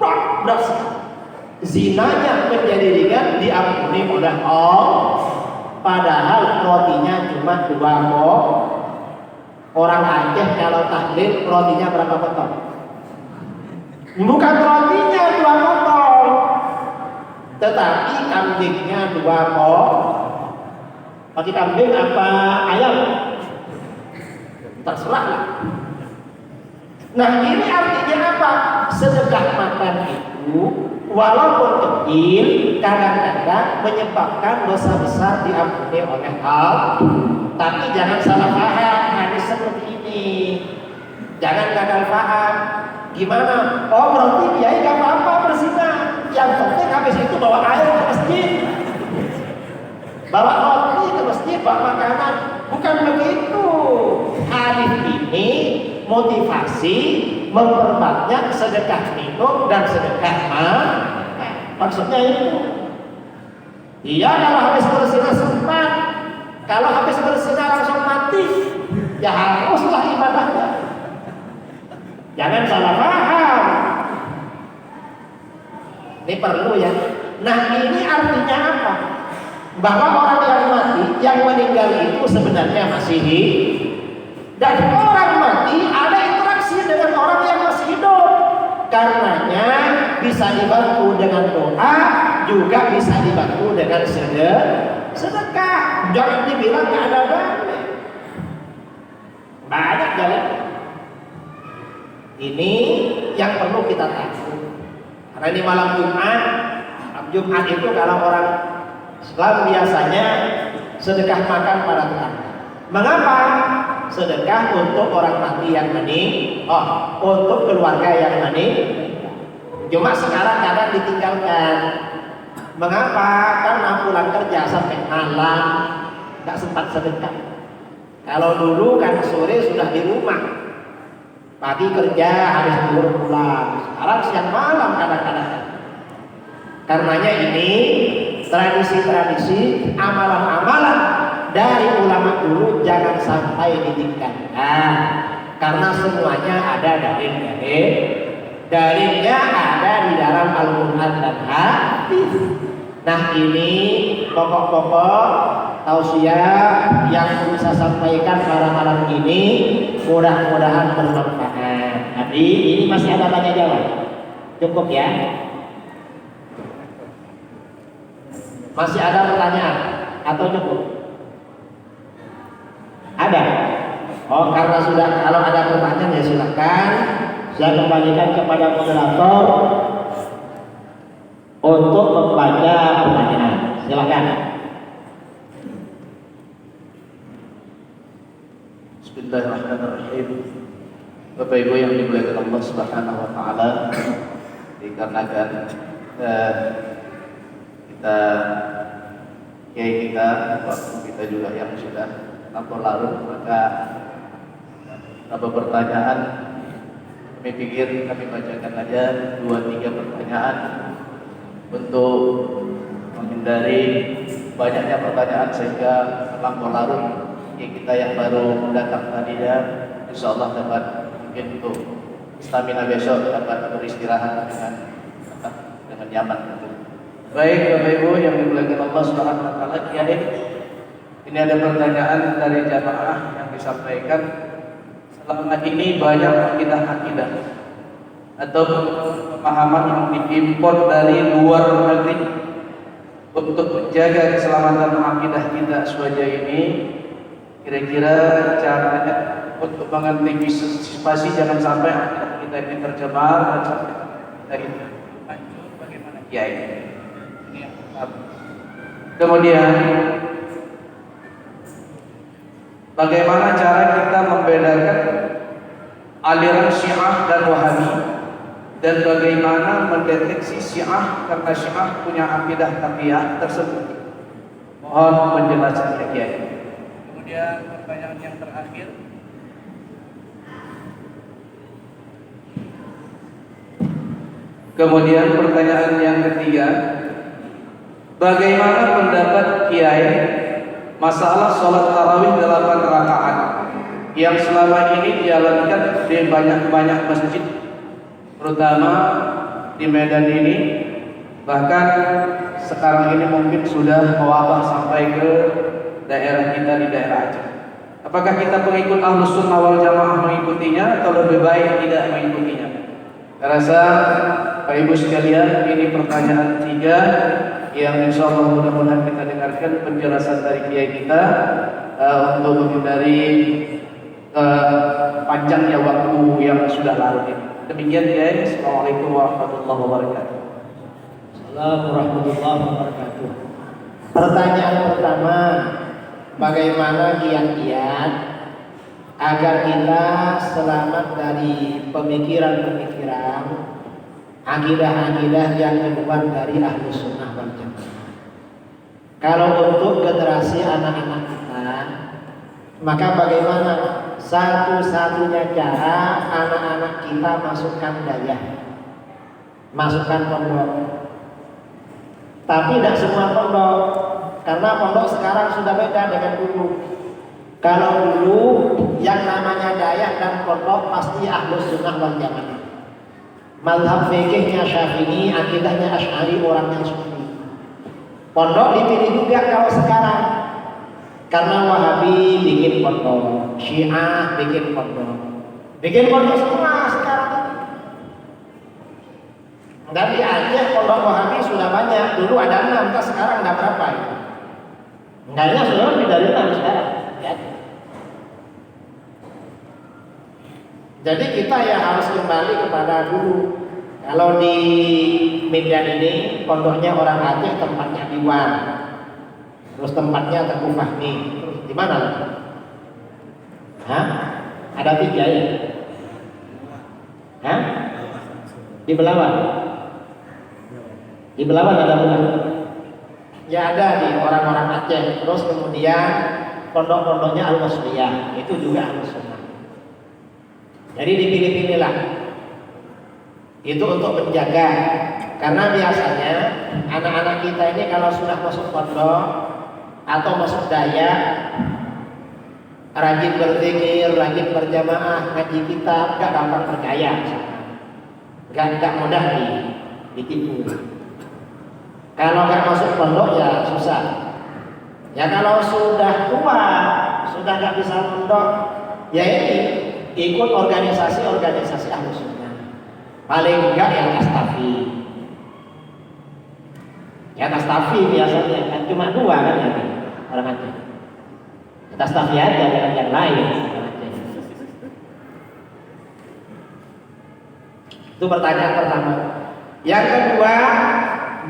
Berat sekali. Zinanya menjadi ringan, diampuni oleh Allah. Padahal rotinya cuma 2 potong. Orang Aceh kalau tahlil rotinya berapa potong? Bukan rotinya 2 potong, tetapi kambingnya 2 potong. Pakai kambing apa ayam? Terserahlah. Nah, ini artinya apa? Sedekah makan itu walaupun kecil, kadang-kadang menyebabkan dosa besar diampuni oleh Allah. Tapi jangan salah paham hadis seperti ini. Jangan gagal paham. Gimana? Oh, berarti dia gak apa-apa berzina. Yang penting habis itu bawa air ke masjid, bawa roti ke masjid, bawa makanan. Bukan begitu. Hadis ini motivasi memperbanyak sedekah minum dan sedekah makan. Maksudnya itu. Iya, kalau habis berzina sempat, kalau habis berzina langsung mati, ya haruslah ibadahnya. Jangan salah paham. Ini perlu ya. Nah, ini artinya apa? Bahwa orang yang mati, yang meninggal itu sebenarnya masih hidup. Dan orang mati ada interaksi dengan orang yang masih hidup. Karenanya bisa dibantu dengan doa, juga bisa dibantu dengan sedekah. Jangan dibilang nggak ada dalil. Banyak dalil. Ini yang perlu kita tahu. Karena ini malam Jumat. Malam Jumat itu kalau orang Islam biasanya sedekah makan pada tetangga. Mengapa? Sedekah untuk orang mati yang meninggal, untuk keluarga yang meninggal. Cuma sekarang kadang ditinggalkan. Mengapa? Karena pulang kerja sampai malam nggak sempat sedekah. Kalau dulu kan sore sudah di rumah, pagi kerja, habis zuhur pulang. Sekarang siang malam kadang-kadang. Karenanya ini tradisi-tradisi, amalan-amalan dari ulama dulu jangan sampai ditinggalkan, karena semuanya ada dalilnya ada di dalam Al-Quran dan hadis. Nah, ini pokok-pokok tausiah yang bisa sampaikan pada malam ini, mudah-mudahan bermanfaat. Tapi ini masih ada tanya jawab, cukup ya? Masih ada pertanyaan atau cukup? Ada? Oh, karena sudah, kalau ada pertanyaan ya silakan. Saya kembalikan kepada moderator untuk membaca pertanyaan. Silakan. Bismillahirrahmanirrahim. Bapak Ibu yang dimuliakan Allah Subhanahu wa taala, dikarenakan kita kiai kita, waktu kita juga yang sudah lampau larut, maka beberapa pertanyaan kami pikir kami bacakan aja 2-3 pertanyaan untuk menghindari banyaknya pertanyaan sehingga lampau larut. Kita yang baru datang tadi ya, insya Allah dapat mungkin untuk stamina besok dapat beristirahat dengan nyaman. Baik Bapak Ibu yang dimuliakan Allah Subhanahu wa taala, ini ada pertanyaan dari jamaah yang disampaikan. Selama ini banyak akidah-akidah atau pemahaman yang diimpor dari luar negeri untuk menjaga keselamatan akidah kita swajah ini. Kira-kira caranya untuk mengantisipasi jangan sampai akidah kita ini tercemar dan sampai kita ini hancur, bagaimana kiai? Ini yang pertama. Kemudian bagaimana cara kita membedakan aliran Syiah dan Wahabi, dan bagaimana mendeteksi Syiah karena Syiah punya akidah taqiyah tersebut? Mohon penjelasannya kiai. Kemudian pertanyaan yang terakhir, kemudian pertanyaan yang ketiga, bagaimana pendapat kiai masalah sholat tarawih 8 rakaat yang selama ini dijalankan di banyak masjid, terutama di Medan ini, bahkan sekarang ini mungkin sudah mewabah sampai ke daerah kita di daerah Aceh. Apakah kita pengikut Ahlus Sunnah wal Jamaah mengikutinya atau lebih baik tidak mengikutinya? Saya rasa Pak Ibu sekalian, ini pertanyaan 3 yang insya Allah mudah-mudahan kita dengarkan penjelasan dari kiai kita untuk menghindari panjangnya waktu yang sudah larut ini. Demikian kiai. Assalamualaikum warahmatullahi wabarakatuh. Assalamualaikum warahmatullahi wabarakatuh. Pertanyaan pertama, bagaimana kiat-kiat agar kita selamat dari pemikiran-pemikiran, akidah-akidah yang keluar dari Ahlus Sunnah wal Jamaah? Kalau untuk generasi anak-anak kita, maka bagaimana satu-satunya cara anak-anak kita masukkan daya, masukkan pondok. Tapi tidak semua pondok, karena pondok sekarang sudah beda dengan dulu. Kalau dulu yang namanya dayak dan pondok pasti Ahlus Sunnah wal Jamaah. Mazhab fikihnya Syafi'i, akidahnya Asy'ari, orangnya Sufi. Pondok dipilih juga kalau sekarang, karena Wahabi bikin pondok, Syiah bikin pondok semua sekarang. Dan di Aceh pondok Wahabi sudah banyak, dulu ada 6, sekarang ada berapa ya? Enggaknya sudah lebih dari 6 sekarang ya. Jadi kita ya harus kembali kepada dulu. Kalau di Medan ini pondoknya orang Aceh, tempatnya Diwan, terus tempatnya Teguh Fahmi, terus di mana lagi? Hah? Ada 3 ya? Hah? Di Belawan. Di Belawan ada berapa? Ya ada di orang-orang Aceh. Terus kemudian pondok-pondoknya Al-Wasliyah, itu juga Al-Sunnah. Jadi dipilih-pilihlah. Itu untuk menjaga, karena biasanya anak-anak kita ini kalau sudah masuk pondok atau masuk daya, rajin berzikir, rajin berjamaah, ngaji kitab, gak gampang percaya, gak mudah ditipu. Kalau gak masuk pondok ya susah. Ya kalau sudah tua, sudah gak bisa pondok, ya ini ikut organisasi Ahlus Sunnah. Paling enggak yang Astafi. Yang Astafi biasanya kan cuma 2 kan ya orang Aceh. Astafi aja dengan yang lain. Itu pertanyaan pertama. Yang kedua,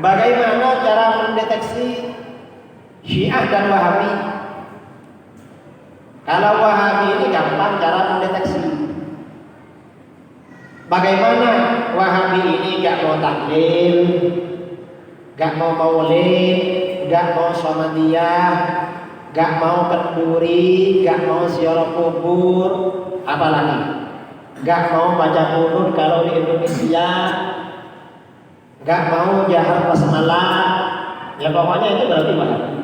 bagaimana cara mendeteksi Syiah dan Wahabi? Kalau Wahabi ini gampang cara mendeteksi. Bagaimana Wahabi ini gak mau tahlil, gak mau maulid, gak mau Samadiyah, gak mau kenduri, gak mau ziarah kubur, apalagi gak mau baca kunut kalau di Indonesia, gak mau jahar basmalah, ya pokoknya itu berarti Wahabi.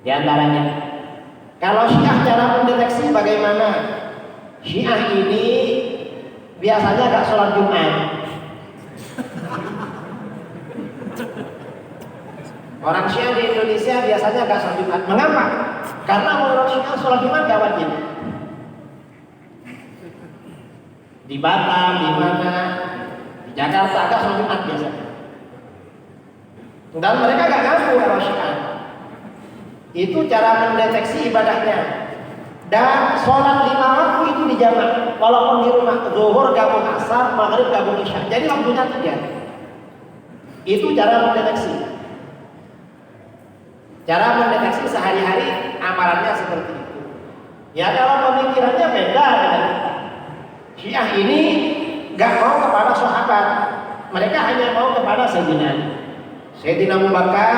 Di antaranya, kalau Syiah cara mendeteksi bagaimana? Syiah ini biasanya gak sholat Jumat. Orang Syiah di Indonesia biasanya gak sholat Jumat. Mengapa? Karena menurut Syiah sholat Jumat gak wajib. Di Batam, di mana, di Jakarta gak sholat Jumat biasanya. Dan mereka gak ngaku kalau Syiah. Itu cara mendeteksi ibadahnya. Dan sholat 5 waktu itu dijamak, walaupun di rumah. Zuhur gabung asar, maghrib gabung isya. Jadi waktunya 3. Itu cara mendeteksi. Cara mendeteksi sehari-hari amalannya seperti itu. Ya kalau pemikirannya beda dengan kita. Syiah ini gak mau kepada sahabat, mereka hanya mau kepada Sayyidina Abu Bakar,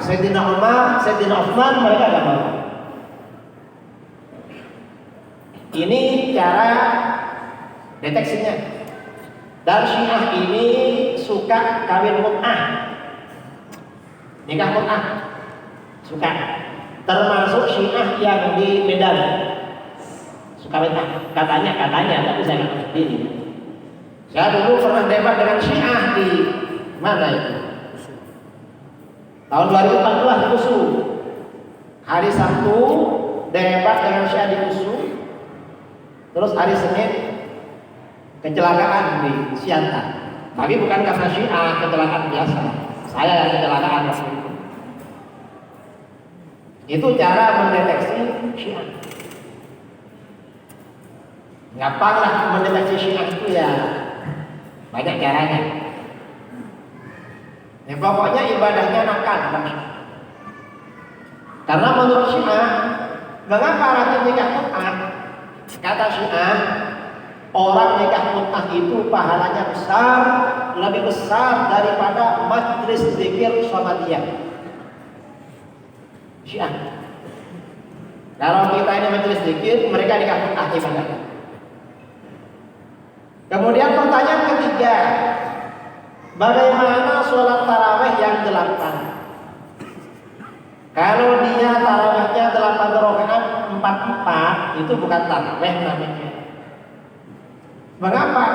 Sayyidina Umar, Sayyidina Utsman, mereka gak mau. Ini cara deteksinya. Dan Syiah ini suka kawin mut'ah, nikah mut'ah, suka. Termasuk Syiah yang di Medan suka mut'ah, katanya, tapi saya nggak tahu sendiri. Saya dulu pernah debat dengan Syiah di mana itu? Tahun 2014 di Kusu. Hari Sabtu debat dengan Syiah di Kusu. Terus hari Senin kecelakaan di Siantar. Tapi bukan karena Syiah, kecelakaan biasa. Saya yang kecelakaan waktu itu. Itu cara mendeteksi Syiah. Gampanglah mendeteksi Syiah itu ya, banyak caranya. Ya, pokoknya ibadahnya nakal. Karena menurut Syiah, mengapa rajin nikah mut'ah? Kata Syiah, orang nikah mut'ah itu pahalanya besar, lebih besar daripada majlis zikir Samadiyah. Syiah. Kalau kita ini majlis zikir, mereka nikah mut'ah ibadah. Kemudian pertanyaan ketiga, bagaimana sholat tarawih yang 8? Kalau dia tarawihnya 8 rakaat 4-4, itu bukan tarawih namanya. Mengapa?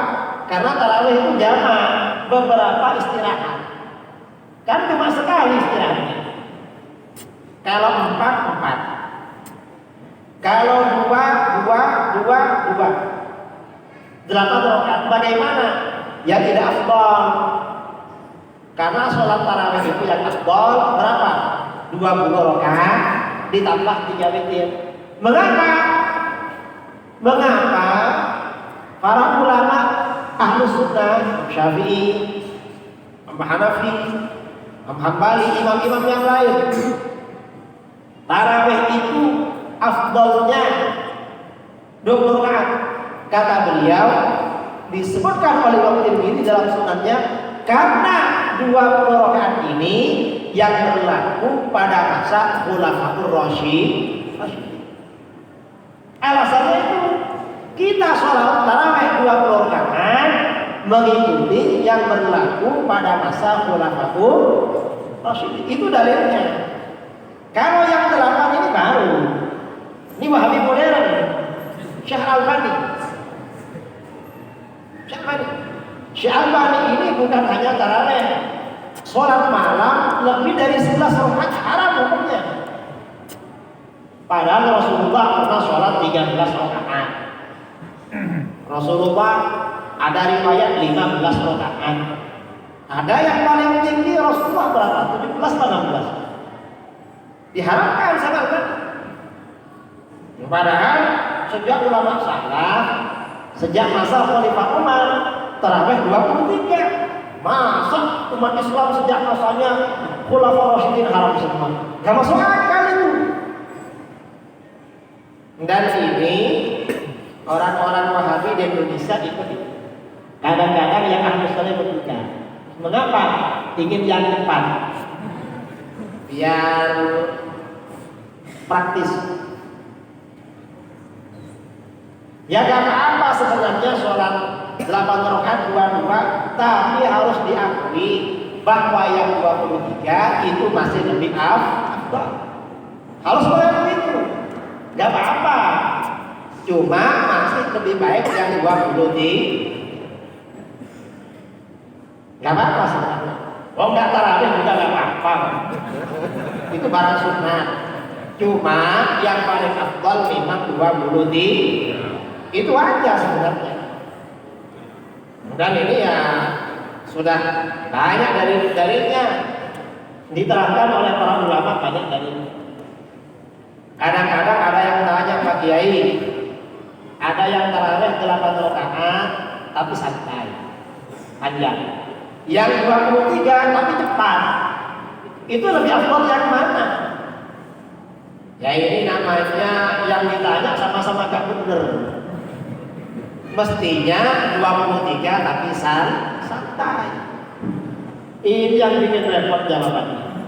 Karena tarawih itu jamak, beberapa istirahat. Kan cuma sekali istirahatnya. Kalau 4-4. Kalau 2-2-2-2. 8 rakaat. Bagaimana? Ya tidak afdal. Karena sholat tarawih itu yang afdal berapa? 20 rakaat ditambah 3 witir. Mengapa? Ahlus Sunnah, Syafi'i, Imam Hanafi, Imam Hambali, imam-imam yang lain, tarawih itu afdalnya 20 rakaat. Kata beliau, disebutkan oleh Imam Tirmidzi dalam sunannya, karena 20 rakaat ini yang berlaku pada masa Khulafaur Rasyidin. Alasannya itu, kita sholat tarawih 20 rakaat mengikuti yang berlaku pada masa Khulafaur Rasyidin. Itu dalilnya. Kalau yang 8 ini baru, ini Wahabi modern, Syekh Albani. Syekh Albani ini bukan hanya tarawih, sholat malam lebih dari 11 rakaat haram hukumnya. Padahal Rasulullah pernah sholat 13 rakaat. Rasulullah ada riwayat 15 rakaat. Ada yang paling tinggi Rasulullah berapa? 17 atau 16? Diharapkan sama Albani. Padahal sejak ulama salaf, sejak masa Khalifah Umar, tarawih 23. Masa umat Islam sejak masanya Khulafaur Rasyidin haram semua? Gak masuk akal itu. Dan ini orang-orang Wahabi di Indonesia ikut. Kadang-kadang yang Ahlus Sunnah berduka. Mengapa? Ingin yang cepat, biar praktis. Ya gak apa-apa sebenarnya sholat 8 rakaat 22, tapi harus diakui bahwa yang 23 itu masih lebih afdal. Harus mengakui itu. Gak apa-apa. Cuma masih lebih baik yang 23. Gak apa-apa sebenarnya. Oh enggak tarawih juga gak apa-apa. Itu barang sunnah. Cuma yang paling afdal memang 23. Itu aja sebenarnya. Dan ini ya sudah banyak dalilnya diterangkan oleh para ulama, banyak dalilnya. Kadang-kadang ada yang tanya Pak Kiai, ada yang tarawih 8 rakaat tapi santai, panjang. Yang 23 tapi cepat. Itu lebih afdal yang mana? Ya ini namanya yang ditanya sama-sama gak bener. Mestinya 23 tapi santai. Ini yang bikin repot jawabannya.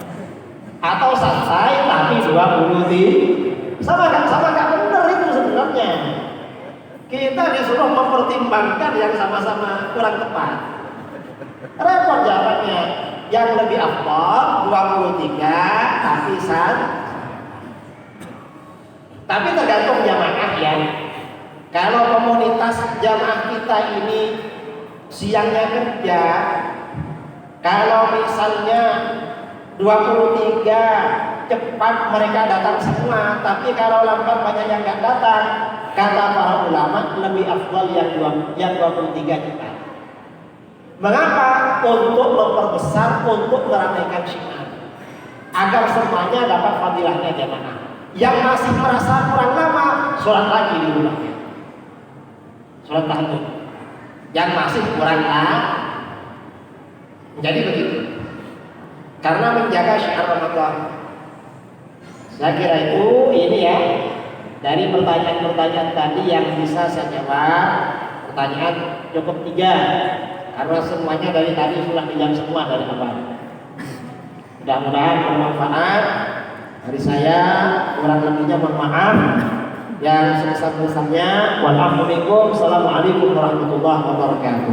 Atau santai tapi 23. Sama gak bener itu sebenarnya. Kita disuruh mempertimbangkan yang sama-sama kurang tepat. Repot jawabannya. Yang lebih afdal 23 tapi santai. Tapi tergantung jamaah ya. Kalau komunitas jamaah kita ini siangnya kerja, kalau misalnya 23 cepat mereka datang semua, tapi kalau lambat banyak yang nggak datang, kata para ulama lebih afdal yang 23 cepat. Mengapa? Untuk memperbesar, untuk meramaikan syiar, agar semuanya dapat fadilahnya jamaah. Yang masih merasa kurang lama, sholat lagi di rumahnya. Sholat tahajud. Yang masih kurang lama, jadi begitu. Karena menjaga syiar Ramadan. Saya kira itu ini ya, dari pertanyaan-pertanyaan tadi yang bisa saya jawab. Pertanyaan cukup 3, karena semuanya dari tadi sudah dijawab semua dari awal. Mudah-mudahan bermanfaat. Dari saya kurang lebihnya mohon maaf. Yang sebesar-besarnya. Wassalamualaikum warahmatullahi wabarakatuh.